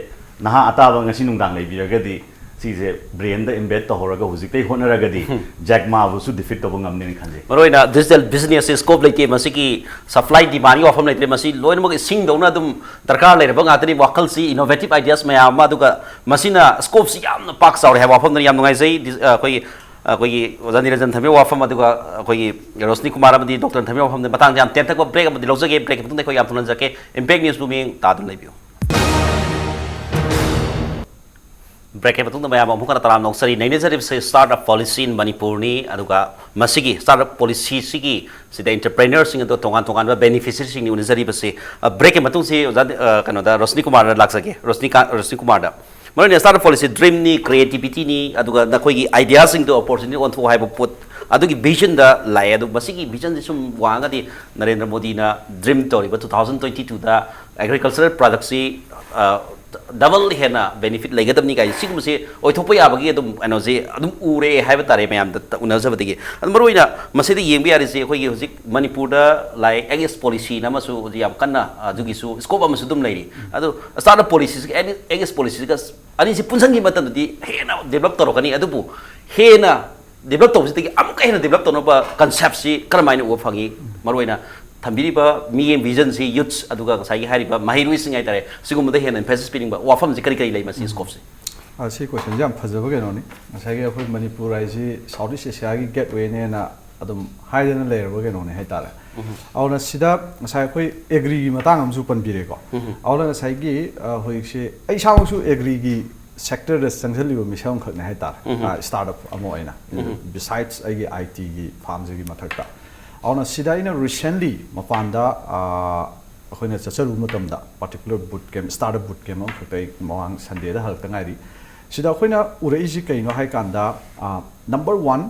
naha ataba ngasi nungdang leibiragadi ꯁꯤꯁꯦ ꯕ꯭ꯔꯦꯟꯗ ꯏꯝꯕꯦꯗ ꯇꯧꯍꯧꯔꯒ ꯍꯧꯖꯤꯛꯇꯩ ꯍꯣꯠꯅꯔꯒꯗꯤ jack ꯃꯥꯕꯨꯁꯨ ꯗꯤꯐꯤꯠ ꯇꯧꯕ ꯉꯝꯅꯦꯅ ꯈꯟꯖꯩ ꯃꯔꯨꯑꯣꯏꯅ digital ꯕꯤꯖꯤꯅꯦꯁꯁꯤ scope ꯂꯩꯇꯦ ꯃꯁꯤꯒꯤ supply ꯗꯤꯃꯥꯟꯒꯤ ꯋꯥꯐꯝ ꯂꯩꯇ꯭ꯔꯦ ꯃꯁꯤ ꯂꯣꯏꯅꯃꯛ ꯏꯁꯤꯡꯗꯧꯅ ꯑꯗꯨꯝ ꯗꯔꯀꯥꯔ ꯂꯩꯔꯕ ꯉꯥꯛꯇꯅꯤ ꯋꯥꯈꯜꯁꯤ ꯏꯅꯣꯚꯦꯇꯤꯚ ꯑꯥꯏꯗꯤꯌꯥꯁ ꯃꯌꯥꯝ ꯑꯃ ꯑꯗꯨꯒ ꯃꯁꯤꯅ ꯁ꯭ꯀꯣꯞꯁꯤ ꯌꯥꯝꯅ ꯄꯥꯛ ꯆꯥꯎꯔꯦ ꯍꯥꯏꯕ ꯋꯥꯐꯝꯗꯨꯅ ꯌꯥꯝ ꯅꯨꯡꯉꯥꯏꯖꯩ ꯑꯩꯈꯣꯏꯒꯤ ꯑꯣꯖꯥ ꯅꯤꯔꯟꯖꯟ ꯊꯝꯕꯤꯕ ꯋꯥꯐꯝ ꯑꯗꯨꯒ ꯑꯩꯈꯣꯏꯒꯤ ꯔꯣꯁꯅꯤꯀꯨꯃꯥꯔ ꯑꯃꯗꯤ ꯗꯣꯛꯇꯔ ꯊꯝꯕꯤꯕ ꯋꯥꯐꯝꯗ ꯃꯇꯥꯡꯗ ꯌꯥꯝ ꯇꯦꯟꯇꯛꯄ ꯕ꯭ꯔꯦꯛ ꯑꯃꯗꯤ ꯂꯧꯖꯒꯦ ꯕ꯭ꯔꯦꯛꯀꯤ ꯃꯇꯨꯡꯗ ꯑꯩꯈꯣꯏ ꯌꯥꯝ ꯊꯨꯅꯖꯒꯦ ꯏꯝꯄꯦꯛ ꯅ꯭ꯌꯨꯁꯕꯨ ꯃꯤꯠꯌꯦꯡ ꯇꯥꯗꯨꯅ ꯂꯩꯕꯤꯌꯨ ब्रेक मैम अमुक तराम नौसरी नैनजरी स्टार्टअप पॉलिसी इन मणिपुरनी मसिगी स्टार्टअप पॉलिसी एंटरप्रेन्योर तोान तोान बेनिफिशियरी उनजरी ब्रेक से कहोदा रोशनीकुमार लागे रोशनीकुमार मरने स्टार्टअप पॉलिसी ड्रीम क्रिएटिविटी नखोई आइडिया अपॉर्चुनिटी ओंथो है पोट विजन लाए विजन से सूम वादी नरेंद्र मोदी ड्रीम तौर 2022 एग्रीकल्चरल प्रोडक्ट से डबल हेना बेनिफिट लेगदबनी गाय सिगुमसे ओइथोप याबगी अदुम अनोजे अदुम उरे हाइब तारे मयाम उनजबदगी मरोइना मसेदि येंबि यारिसे अखोइगी हुजिक मणिपुर दा लाइक एगेस पॉलिसी नमसु याम कन्ना अदुगिसु स्कोप अमसु दुम लैरि अदु स्टार्टअप पॉलिसी एगेस पॉलिसी का अनिसि पुनसंगी मतनदि हेना डेवलप तरोकनी अदुबु हेना डेवलप तौसिदि अमुक हेना डेवलप तौनबा कांसेप्ट सि करमाइना उ फंगी मरोइना थम्बिरिबा मियें विजन से यूथ्स अदुगा साइगी हारिबा माहिरुइसिंग हाइतारे सिगुमदा हेन एम्फेसिस पिरिंगबा वाफम से करी लै मसी स्कोप से सी क्वेश्चन जाम फजबा केनोनी साइगी अखोय मणिपुर आइसी साउथ ईस्ट एशिया की गेटवे नेना अदुम हाइदना लेरबा केनोनी हाइतारे औना सिदा साइ अखोय एग्री की मतांग हमसु पनबिरेको औना साइगी होइसे आई सामसु एग्री की सेक्टर द संगलिबो मिशन खकने हाइतारे स्टार्टअप अमो आइना बिसाइड्स आइगी आईटी की फार्म जगी मथकता और सिदाइना रिसेंटली मपानदा अखोइना चचरु मतमदा particular boot camp startup boot camp खतै मवांग संडे दा हलता ngairi सिदा अखोइना उरैजि कैनो हाइ कांदा नंबर 1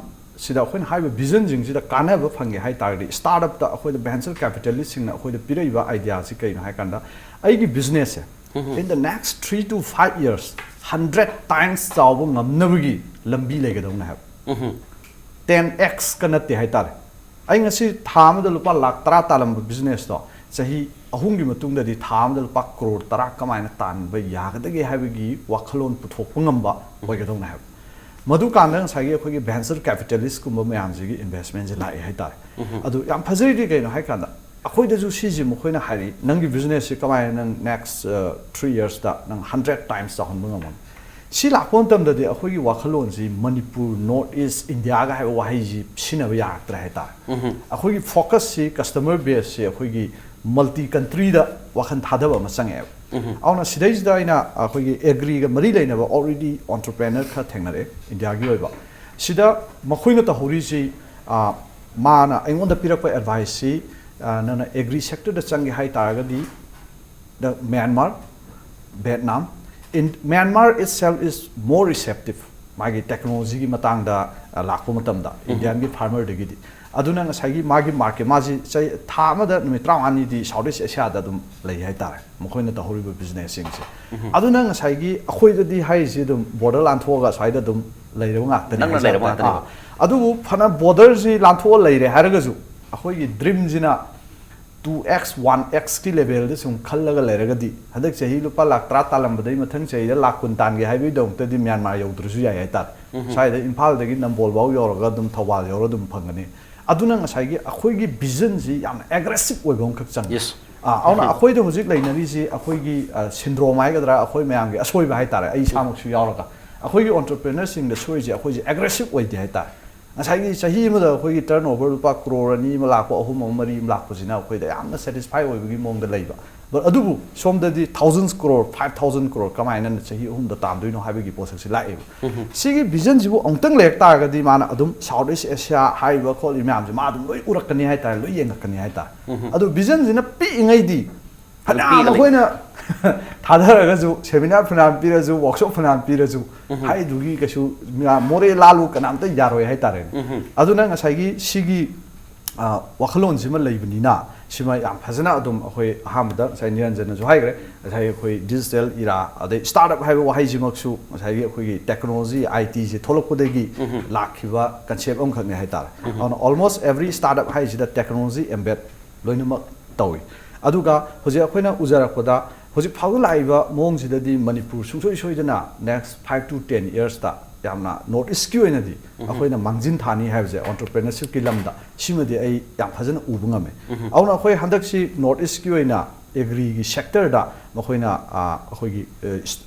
सिदा अखोइना हाइबा विजन जिंगजिदा कानाबा फंगे हाइ तारदि स्टार्टअप दा अखोइदा वेंचर कैपिटलिस्ट सिंगना अखोइदा पिरैबा आइडिया सि कैनो हाइ कांदा आइगी बिजनेस से in the next 3 to 5 years 100 times चावबो ngamnabagi lambi legadawna have 10x kanate high तारे आई थाम लुपा लाख 10 तालम बिजनेस तो चाही अहुम की मतुंगदि थाम लुपा करोड़ 10 कमायना तानब यागदगे हाइबगी वखलोन पुथोकप ngamba होइगदौना है मधु कांदं सागी अखोगी वेंचर कैपिटलिस्ट कुम मयामजिगी इन्वेस्टमेंट जे लाइ हाइतार अदु याम फजरिदि कैनो हाइ कांदा अखोइदजु सिजि मखोइना हारि नंगी बिजनेस से कमाय नंग नेक्स्ट 3 years दा नंग 100 times दा हनबो ngam सी लापोन तमददि अखोगी वखलोन जी मणिपुर नॉर्थ ईस्ट इंडिया गा हाइ वाहि जी सिनबा यात्रा हाइता अखोगी फोकस सी कस्टमर बेस से अखोगी मल्टी कंट्री दा वखन थादबा म संगे औना सिदैज दा इना अखोगी एग्री गा मरी लेनबा ऑलरेडी एंटरप्रेन्योर खा थेंगनरे इंडिया गी ओइबा सिदा मखोइना त होरी सी माना अइंगोंदा पिरकपा एडवाइस सी नना एग्री सेक्टर दा चंगे हाइ तारगदी द Myanmar Vietnam in Myanmar itself is more receptive magi technology ki matang da lakpo matam da Indian ki farmer de gi aduna ngasai magi market maji chai tha ma da numi 31 di Southeast Asia da dum lei hai tar mokhoina ta horiba business sing se aduna ngasai gi akhoi da di hai si dum border lan thoga sai da dum lei ro ngak tani nang lei ro ngak tani adu phana border ji lan tho lei re haraga ju akhoi gi dream jina 2x 1x की level दे सुम खल्लगा लेरगदी हदक चही लुपा लाख 3 तालमबदै मथंग चही लाख कुंतान गे हाइबि दंतदि Myanmar यौद्रसु याय हाइतार साइदा इम्फाल दगी नंबोल बाउ यौरगा दम Thoubal your दम फंगनी अदुना ngसाइगी अखोइगी vision जी याम aggressive ओइबम खक चंग यस आउना अखोइदो हुजिक लैनरी जी अखोइगी सिंड्रोम हाइगदरा अखोइ म्यांगे असोइबा हाइतार आई सामक्सु यावरगा अखोइगी एंटरप्रेन्योर सिंग द सोइजी अखोइजी एग्रेसिव ओइदि हाइतार ngसाइगी चाही मदा अखोइगी टर्नओवर रुपा करोड़ अनि म लाखो अहुम मरी लाखोजिना अखोइदा यामना सैटिस्फाई ओइबगी मोंगदा लैबा बट अदुबु सोमददि thousands crore 5000 crore कमाइना चाही अहुम द तामदुइनो हाइबगी पोसक्सि लाइ सिगी विजन जिबु अंतंग लेक तागदि माना अदुम साउथ ईस्ट एशिया हाइबा खोलि म्याम जे मा अदुम लोइ उरकनी हाइता लोइ येंगकनी हाइता अदु विजन जिना पि इंगैदि हना अखोइना थादरगजु सेमिनार फनाम पिरजु वर्कशॉप फनाम पिरजु हाइ दुगी कसु मोरे लालु कनामत यारोय हाइ तारे अदुना ngसाइगी सिगी वखलोन सिमा लैबनिना सिमा याम फजना अदुम अखोइ हामदा साइ निरंजन जो हाइग्रे साइ अखोइ डिजिटल इरा अदे स्टार्टअप हाइबो वाहाइ जिमक्सु साइ अखोइ टेक्नोलॉजी आईटी जे थोलकपदगी लाखिबा कन्सेप्ट अम खने हाइ तारे ऑलमोस्ट एवरी स्टार्टअप हाइ जिदा टेक्नोलॉजी एम्बेड लोइनमक तौइ अदुगा होजे अखोइना उजरकपदा ꯍꯧꯖꯤꯛ ꯐꯥꯎꯕ ꯂꯥꯛꯏꯕ ꯃꯑꯣꯡꯁꯤꯗꯗꯤ ꯃꯅꯤꯄꯨꯔ ꯁꯨꯡꯁꯣꯏ ꯁꯣꯏꯗꯅ next 5 to 10 yearsꯇ ꯌꯥꯝꯅ ꯅꯣꯔꯠ ꯏꯁꯀꯤ ꯑꯣꯏꯅꯗꯤ ꯑꯩꯈꯣꯏꯅ ꯃꯥꯡꯖꯤꯟ ꯊꯥꯅꯤ ꯍꯥꯏꯕꯁꯦ ꯑꯣꯟꯇꯔꯄ꯭ꯔꯦꯅꯔꯁꯤꯞꯀꯤ ꯂꯝꯗ ꯁꯤꯃꯗꯤ ꯑꯩ ꯌꯥꯝ ꯐꯖꯅ ꯎꯕ ꯉꯝꯃꯦ ꯑꯗꯨꯅ ꯑꯩꯈꯣꯏ ꯍꯟꯗꯛꯁꯤ ꯅꯣꯔꯠ ꯏꯁꯀꯤ ꯑꯣꯏꯅ ꯑꯦꯒ꯭ꯔꯤꯒꯤ ꯁꯦꯛꯇꯔꯗ ꯃꯈꯣꯏꯅ ꯑꯩꯈꯣꯏꯒꯤ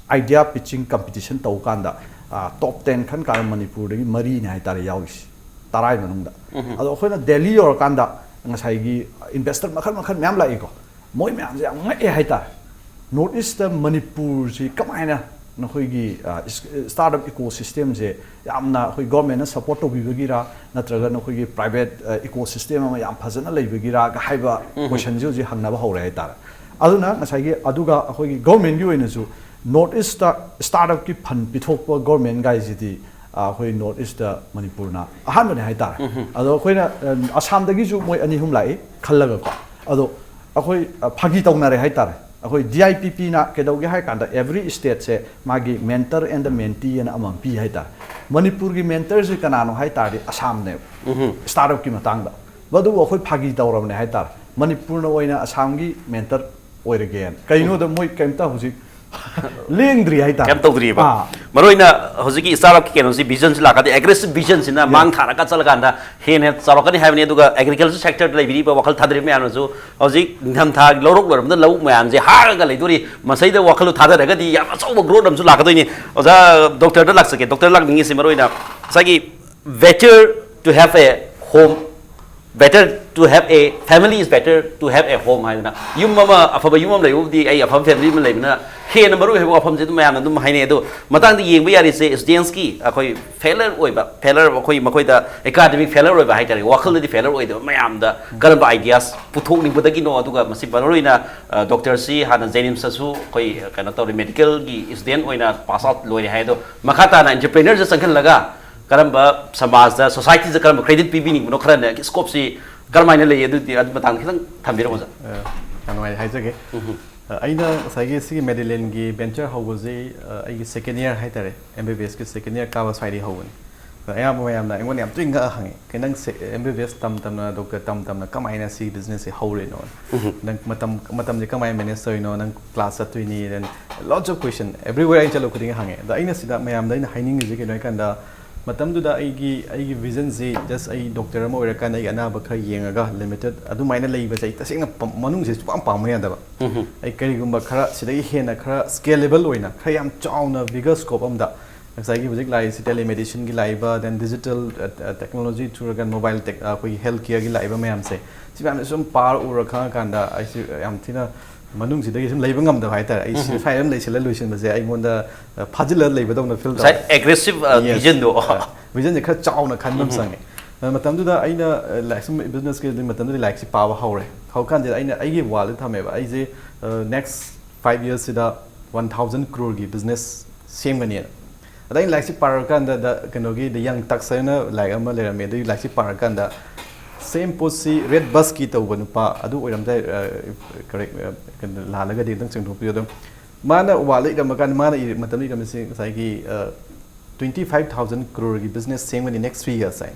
ꯑꯥꯏꯗꯤꯌꯥ ꯄꯤꯆꯤꯡ ꯀꯝꯄꯤꯇꯤꯁꯟ ꯇꯧ ꯀꯥꯟꯗ ꯇꯣꯞ 10 ꯈꯟ ꯀꯥꯟꯗ ꯃꯅꯤꯄꯨꯔꯗꯒꯤ ꯃꯔꯤꯅꯤ ꯍꯥꯏꯇꯥꯔꯦ ꯌꯥꯎꯔꯤꯁꯤ 10 ꯃꯅꯨꯡꯗ ꯑꯗꯣ ꯑꯩꯈꯣꯏꯅ ꯗꯦꯜꯂꯤ ꯌꯧꯔꯀꯥꯟꯗ ꯉꯁꯥꯏꯒꯤ ꯏꯟꯚꯦꯁꯇꯔ ꯃꯈꯜ ꯃꯈꯜ ꯃꯌꯥꯝ ꯂꯥꯛꯏꯀꯣ ꯃꯣꯏ ꯃꯌꯥꯝꯁꯦ ꯌꯥꯝ ꯉꯛꯑꯦ ꯍꯥꯏꯇꯥꯔꯦ ꯅꯣꯔꯠ ꯏꯁꯇ ꯃꯅꯤꯄꯨꯔꯁꯤ ꯀꯃꯥꯏꯅ ꯅꯈꯣꯏꯒꯤ ꯁ꯭ꯇꯥꯔꯠ ꯑꯞ ꯏꯀꯣ ꯁꯤꯁꯇꯦꯝꯁꯦ ꯌꯥꯝꯅ ꯑꯩꯈꯣꯏ ꯒꯣꯔꯃꯦꯟꯅ ꯁꯄꯣꯔꯠ ꯇꯧꯕꯤꯕꯒꯤꯔ ꯅꯠꯇ꯭ꯔꯒ ꯅꯈꯣꯏꯒꯤ ꯄ꯭ꯔꯥꯏꯚꯦꯠ ꯏꯀꯣ ꯁꯤꯁꯇꯦꯝ ꯑꯃ ꯌꯥꯝ ꯐꯖꯅ ꯂꯩꯕꯒꯤꯔ ꯍꯥꯏꯕ ꯀꯣꯏꯁꯟꯁꯦ ꯍꯧꯖꯤꯛ ꯍꯪꯅꯕ ꯍꯧꯔꯦ ꯍꯥꯏꯇꯥꯔꯦ ꯑꯗꯨꯅ ꯉꯁꯥꯏꯒꯤ ꯑꯗꯨꯒ ꯑꯩꯈꯣꯏꯒꯤ ꯒꯣꯔꯃꯦꯟꯒꯤ ꯑꯣꯏꯅꯁꯨ ꯅꯣꯔꯠ ꯏꯁꯇ ꯁ꯭ꯇꯥꯔꯠ ꯑꯞꯀꯤ ꯐꯟ ꯄꯤꯊꯣꯛꯄ ꯒꯣꯔꯃꯦꯟ ꯒꯥꯏꯁꯤꯗꯤ ꯑꯩꯈꯣꯏ ꯅꯣꯔꯠ ꯏꯁꯇ ꯃꯅꯤꯄꯨꯔꯅ ꯑꯍꯥꯟꯕꯅꯦ ꯍꯥꯏꯇꯥꯔꯦ ꯑꯗꯣ ꯑꯩꯈꯣꯏꯅ ꯑꯁꯥꯝꯗꯒꯤꯁꯨ ꯃꯣꯏ 2-3 ꯂꯥꯛꯏ ꯈꯜꯂꯒꯀꯣ ꯑꯗꯣ ꯑꯩꯈꯣꯏ ꯐꯥꯒꯤ ꯇꯧꯅꯔꯦ ꯍꯥꯏꯇꯥꯔꯦ ꯑꯩꯈꯣꯏ DIPPꯅ ꯀꯩꯗꯧꯒꯦ ꯍꯥꯏ ꯀꯥꯟꯗ ꯑꯦꯚ꯭ꯔꯤ ꯁ꯭ꯇꯦꯠꯁꯦ ꯃꯥꯒꯤ ꯃꯦꯟꯇꯔ ꯑꯦꯟ ꯗ ꯃꯦꯟꯇꯤ ꯑꯅ ꯑꯃ ꯄꯤ ꯍꯥꯏꯇꯥꯔꯦ ꯃꯅꯤꯄꯨꯔꯒꯤ ꯃꯦꯟꯇꯔꯁꯦ ꯀꯅꯥꯅꯣ ꯍꯥꯏ ꯇꯥꯔꯗꯤ ꯑꯁꯥꯝꯅꯦꯕ ꯁ꯭ꯇꯥꯔꯠ ꯑꯞꯀꯤ ꯃꯇꯥꯡꯗ ꯑꯗꯨꯕꯨ ꯑꯩꯈꯣꯏ ꯐꯥꯒꯤ ꯇꯧꯔꯕꯅꯦ ꯍꯥꯏꯇꯥꯔꯦ ꯃꯅꯤꯄꯨꯔꯅ ꯑꯣꯏꯅ ꯑꯁꯥꯝꯒꯤ ꯃꯦꯟꯇꯔ ꯑꯣꯏꯔꯒꯦꯅ ꯀꯩꯅꯣꯗ ꯃꯣꯏ ꯀꯩꯝꯇ ꯍꯧꯖꯤꯛ ꯂꯦꯡꯗ꯭ꯔꯤ ꯍꯥꯏꯇꯥꯔꯦ ꯀꯩꯝ ꯇꯧꯗ꯭ꯔꯤꯕ ꯃꯔꯨꯑꯣꯏꯅ ꯍꯧꯖꯤꯛꯀꯤ ꯁ꯭ꯇꯥꯔꯠꯑꯞꯀꯤ ꯀꯩꯅꯣꯁꯤ ꯚꯤꯖꯟꯁꯤ ꯂꯥꯛꯀꯗꯤ ꯑꯦꯒ꯭ꯔꯦꯁꯤꯚ ꯚꯤꯖꯟꯁꯤꯅ ꯃꯥꯡ ꯊꯥꯔꯒ ꯆꯠꯂꯀꯥꯟꯗ ꯍꯦꯟꯅ ꯆꯥꯎꯔꯛꯀꯅꯤ ꯍꯥꯏꯕꯅꯤ ꯑꯗꯨꯒ ꯑꯦꯒ꯭ꯔꯤꯀꯜꯆꯔ ꯁꯦꯛꯇꯔꯗ ꯂꯩꯕꯤꯔꯤꯕ ꯋꯥꯈꯜ ꯊꯥꯗꯔꯤꯕ ꯃꯌꯥꯝꯅꯁꯨ ꯍꯧꯖꯤꯛ ꯅꯤꯡꯊꯝꯊꯥꯒꯤ ꯂꯧꯔꯣꯛ ꯂꯣꯏꯔꯕꯗ ꯂꯧ ꯃꯌꯥꯝꯁꯦ ꯍꯥꯔꯒ ꯂꯩꯗꯣꯔꯤ ꯃꯁꯩꯗ ꯋꯥꯈꯜꯗꯣ ꯊꯥꯗꯔꯒꯗꯤ ꯌꯥꯝ ꯑꯆꯧꯕ ꯒ꯭ꯔꯣꯠ ꯑꯃꯁꯨ ꯂꯥꯛꯀꯗꯣꯏꯅꯤ ꯑꯣꯖꯥ ꯗꯣꯛꯇꯔꯗ ꯂꯥꯛꯆꯒꯦ ꯗꯣꯛꯇꯔ ꯂꯥꯛꯅꯤꯡꯉꯤꯁꯤ ꯃꯔꯨꯑꯣꯏꯅ ꯉꯁꯥꯏꯒꯤ better to have a home better to have a family is better to have a home haidana yum ama afaba yum am leibudi ai afam family ma leibna hena maru hebo afam je dum mayamna dum haine ado matang di yengba yari se students ki akoi failure oiba failure akoi makoi da academic failure oiba haitari wakal di failure oida mayam da karamba ideas puthok ning badagi no aduga masi baroina doctor si hana jenim sasu koi kana tori medical gi student oina pass out loi haido makata na entrepreneur je sankhal laga karamba samaj da society je karamba credit pibini no khara ne scope si karmaina lei adu di ad matang khitang thambiro moza kanwai haijage aina sagi sigi Medilane gi venture hawuzi ai second year haitare MBBS ki second year ka wasai hawun ayam mayam na engone am twinga hangi kenang MBBS tam na doctor tam na kamaina si business se hawre no nang matam je kamai manage no nang class atwini then lots of question everywhere ai chalo kuding hangi da aina sida mayam da ina haining je ke noi kanda matamduda aigi vision ji just ai doctor ama oira kan ai anaba kha yengaga limited adu maina leiba sai tasengna manung je pam pam ya daba ai karigumba khara sidai hena khara scalable oina khara yam chauna bigger scope amda sai gi hujik lai si telemedicine gi laiba then digital technology through mobile tech koi health care gi laiba mayam se sibam sum par ura kha kanda ai si yam thina manung si dagi sum leiba ngam da haitare ai si fire lai sila luisin base ai monda phajila leiba dawna feel da aggressive vision do vision je khara chauna khanbam sange matam du da aina like some business ke matam du like si power hore how kan je aina ai gi wall thame ba ai je next 5 years sida 1000 crore gi business same gani adai like si par kan da kanogi the young taxana like ama le me du like si par kan da same post si red bus ki tau banupa adu oiram dai correct kan la laga de dang chengtho pi dum mana wale da makan mana matam ni da sai gi 25,000 crore gi business same in the next 3 years sai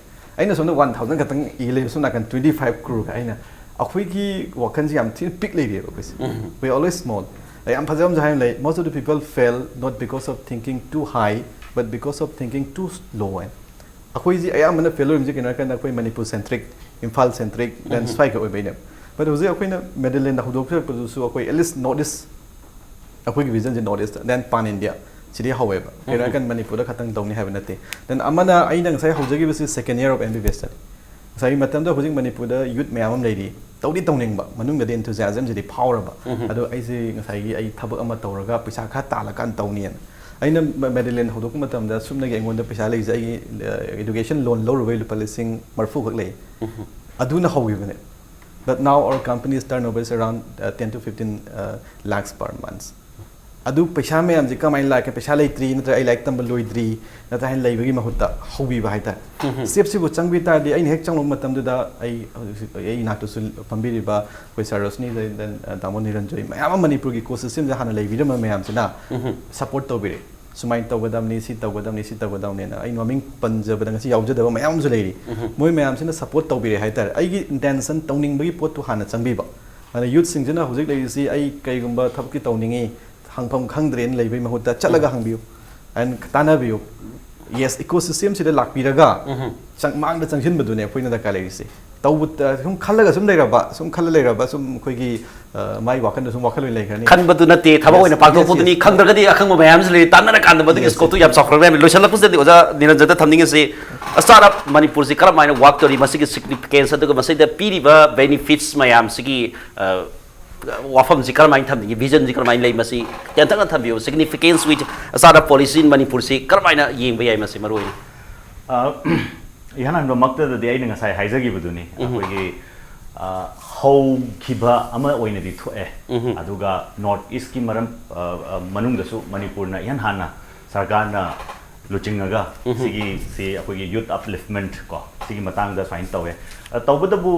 aina sona 1000 katang ile sona kan 25 crore aina akhoi gi wakan ji am thin pick le re ba we always small I am phajam jahim lai most of the people fail not because of thinking too high but because of thinking too low akhoi ji ayam mana failure ji kana kan akhoi Manipur centric Imphal centric then strike away bainam but hoje akhoi na Medilane na hudok thar su akhoi at least notice akhoi gi vision je notice then pan India chidi however kira kan Manipur da khatang dawni have nate then amana aina ngai hojagi bisi second year of MBBS study sai matam da hojing Manipur da youth mayam leidi tawdi tawning ba manung da enthusiasm jidi power ba ado ai se ngai gi ai thabak ama tawraga paisa kha tala kan tawnian aina Medilane hodok matam da sumna gi engon da paisa lei jai education loan low rubai lupalising marfu gak lei aduna howi bane but now our company's turnover is around 10 to 15 lakhs per month adu paisa me am ji kamai like paisa lei tri natra ai like tambal loidri natra hin leibagi mahutta hobi ba haita step si bu changbi ta di ai hek changlom matam du da ai na to sul pambiri ba koi sarosni then Dayananda Niranjan mayam Manipur gi ecosystem ja hana leibi ma mayam sina support to bire sumai tawgadamni si tawgadamni na ai noming panjaba dang si yaujada ba mayam su leiri moi mayam sina support to bire haita ai gi intention tawning bagi pot tu hana changbi ba ana youth singjana hojik leisi ai kaigumba thapki tawningi hangpham khangdren leibai mahutta chalaga hangbiu and tanabiu yes ecosystem sida lakpiraga changmangda changsin badune poina da kaleisi tawut sum khallaga sum leiraba sum khoigi mai wakan sum wakal leikhani khan badu na te thaba oina pakto pudni khangdragadi akhang mayam sle tanana kan badu is ko tu yam sakhra me loisala pusde oja niranjan ta thamning se startup manipur se karam maina work tori masigi significance adu masai da piriba benefits mayam sigi wafam si karam main thamning vision si karam main lei masi yantang thambiu significance with startup policy in manipur se karam maina yengba yai masi maroi ihan an makta da dei nga sai haizagi buduni akogi how khiba ama oina di thoe aduga north east ki maram manung da su manipur na ihan hana sarkar na luchingaga sigi se akogi youth upliftment ko sigi matang da sign tawe tawbadabu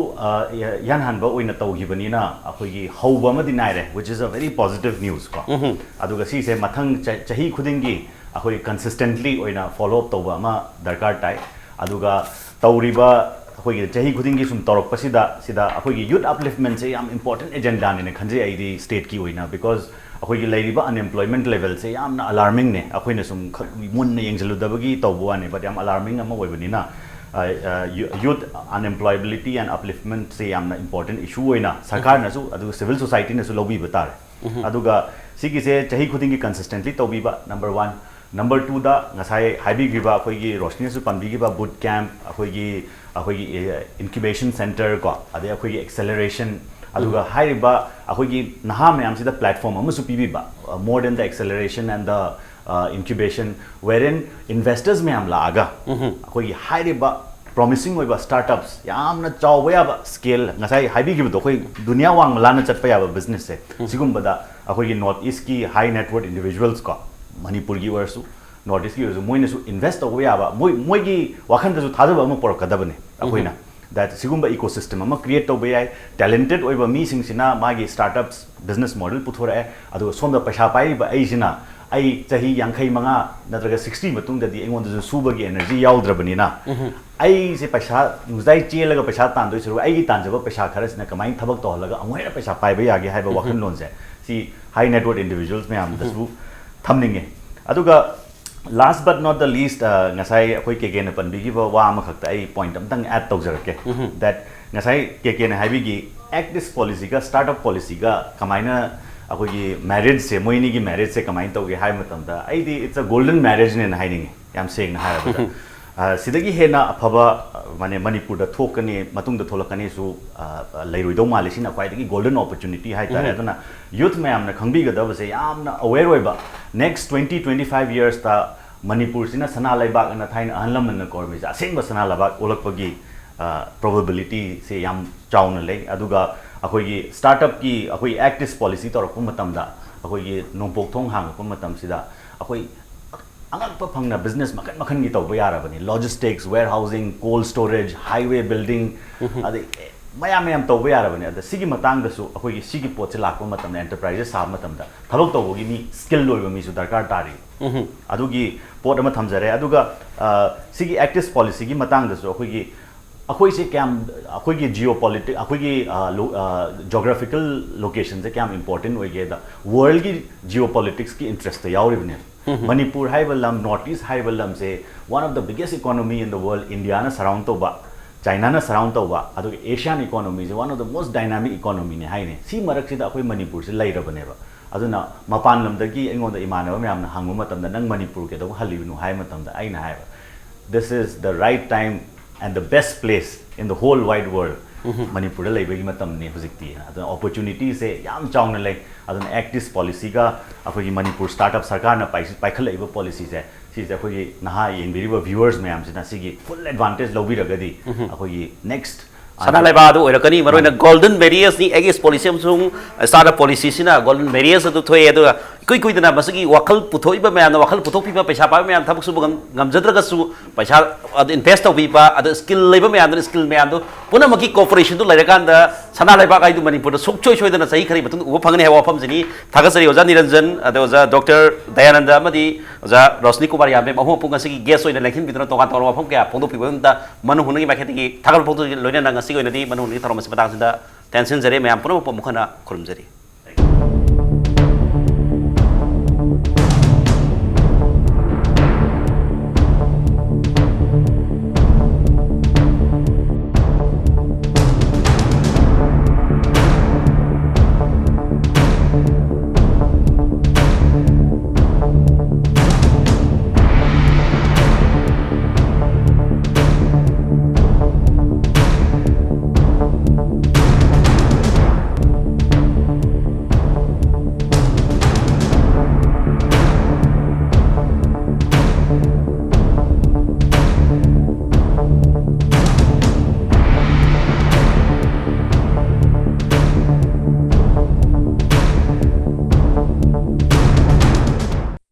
yan han ba oina tawgibani na akogi hauba ma dinaire which is a very positive news ko aduga si se mathang chahi khudingi akoi consistently oina follow up tawba ma darkar tai aduga tawriba akogi chahi khudingi sum torok pasida sida akogi youth upliftment se yam important agenda ne khanje ai di state ki oina because akogi lairiba unemployment level se yam na alarming ne akoina sum mun ne yengjaludabagi tawbu ane but yam alarming ama oibani na youth unemployability and upliftment se yam na important issue oina sarkar na su adu civil society na su lobi batare aduga sigi se chahi khudingi consistently tawbiba number 1 number 2 da ngasai haibi giba akogi roshni su panbi giba bootcamp akogi incubation center ko ade akogi acceleration aduga haiba akogi naha mayam sida platform ama su pibiba more than the acceleration and the incubation wherein investors mayam la aga akogi haiba promising oiba startups yamna chawba yaba scale ngasai haibi giba do khoi dunia wang lana chatpa yaba business se sigum bada akogi north east ki high net worth individuals ko manipur gi warsu north east gi warsu moina su invest over yaba moi gi wakhan da su thajaba ama porakadabane akoina that sigumba ecosystem ama create to bayai talented oiba mi sing sina magi startups business model puthora adu somda paisa pai ba ai sina ai chahi 85 natraga 60 matung da di engon da suba gi energy yaudra na ai se paisa nuzai chelaga paisa tan doi suru ai gi tanjaba paisa khara sina kamai thabak to halaga amoira paisa pai ba yagi haiba wakhan lon se si high net worth individuals me am da su thamninge aduga last but not the least ngasai akoi keke na panbigi ba wa ma khakta ai point am tang add tawjarake that ngasai keke na haibi gi act this policy ga startup policy ga kamaina akoi gi marriage se moini gi marriage se kamain tawge hai matam da ai di it's a golden marriage ne na haining yam saying na harabada sidagi hena afaba mane manipur da thokani matung da tholakani su leiroidau malisina kwaidagi golden opportunity hai tare aduna youth mayam na khangbi ga da base yamna aware oiba next 20-25 years ta manipur sina sana laibak na thain anlam na kormi ja sing ba sana labak olakpagi probability se yam chauna lei aduga akoi gi startup ki akoi active policy torok matam da akoi gi nongpok thong hang ko matam sida akoi angakpa phangna business makhan gi tawba yara bani logistics warehousing cold storage highway building ade mayam tawba yara bani ada sigi matang da su akoi gi sigi pot se lakpa matam na enterprises sa matam da thabak tawbo gi mi skill loiba mi su darkar tari adugi pot ama thamjare aduga sigi active policy gi matang da su akoi gi akoi se kam akoi gi geopolitics akoi gi geographical location se kam important hoige da world gi geopolitics ki interest ta yauri bane manipur haibalam north east haibalam se one of the biggest economy in the world india na surround to ba china na surround to ba adu asian economy is one of the most dynamic economy ne haine si marak sida akoi manipur se laira bane ba aduna mapan lam da gi engon da imanaba myam na hangu matam da nang manipur ke da halibnu hai matam da aina hai this is the right time and the best place in the whole wide world manipur da laibagi matam ne hujikti aduna opportunity se yam chauna lai aduna active policy ga akoi manipur startup sarkar na paikhala iba policy se si se akoi naha yengriba viewers mayam sina sigi full advantage lobi ragadi akoi next sana laiba adu oirakani maroina golden barriers ni agis policy amsung startup policy sina golden barriers adu thoi adu kui dana masagi wakal puthoiba mayam na wakal puthopiba paisa pa mayam thabak su ngamjadraga su paisa ad invest tobiba ad skill leiba mayam da skill mayam do puna maki cooperation du lairakan da sana laiba kai du manipur da suk choi dana sahi khari matung uba phangni hawa pham jini thagasari oja niranjan ade oja dr dayananda amadi oja roshnikumar yambem ahu punga sigi guest oina lekhin bidra tokan tawra pham kya phongdo piba da manu hunagi makheti gi thagal phongdo loina nang ngasi ko na di manung ni tarom sa patang sinda tension jare mayam puno po mukha na kurum jari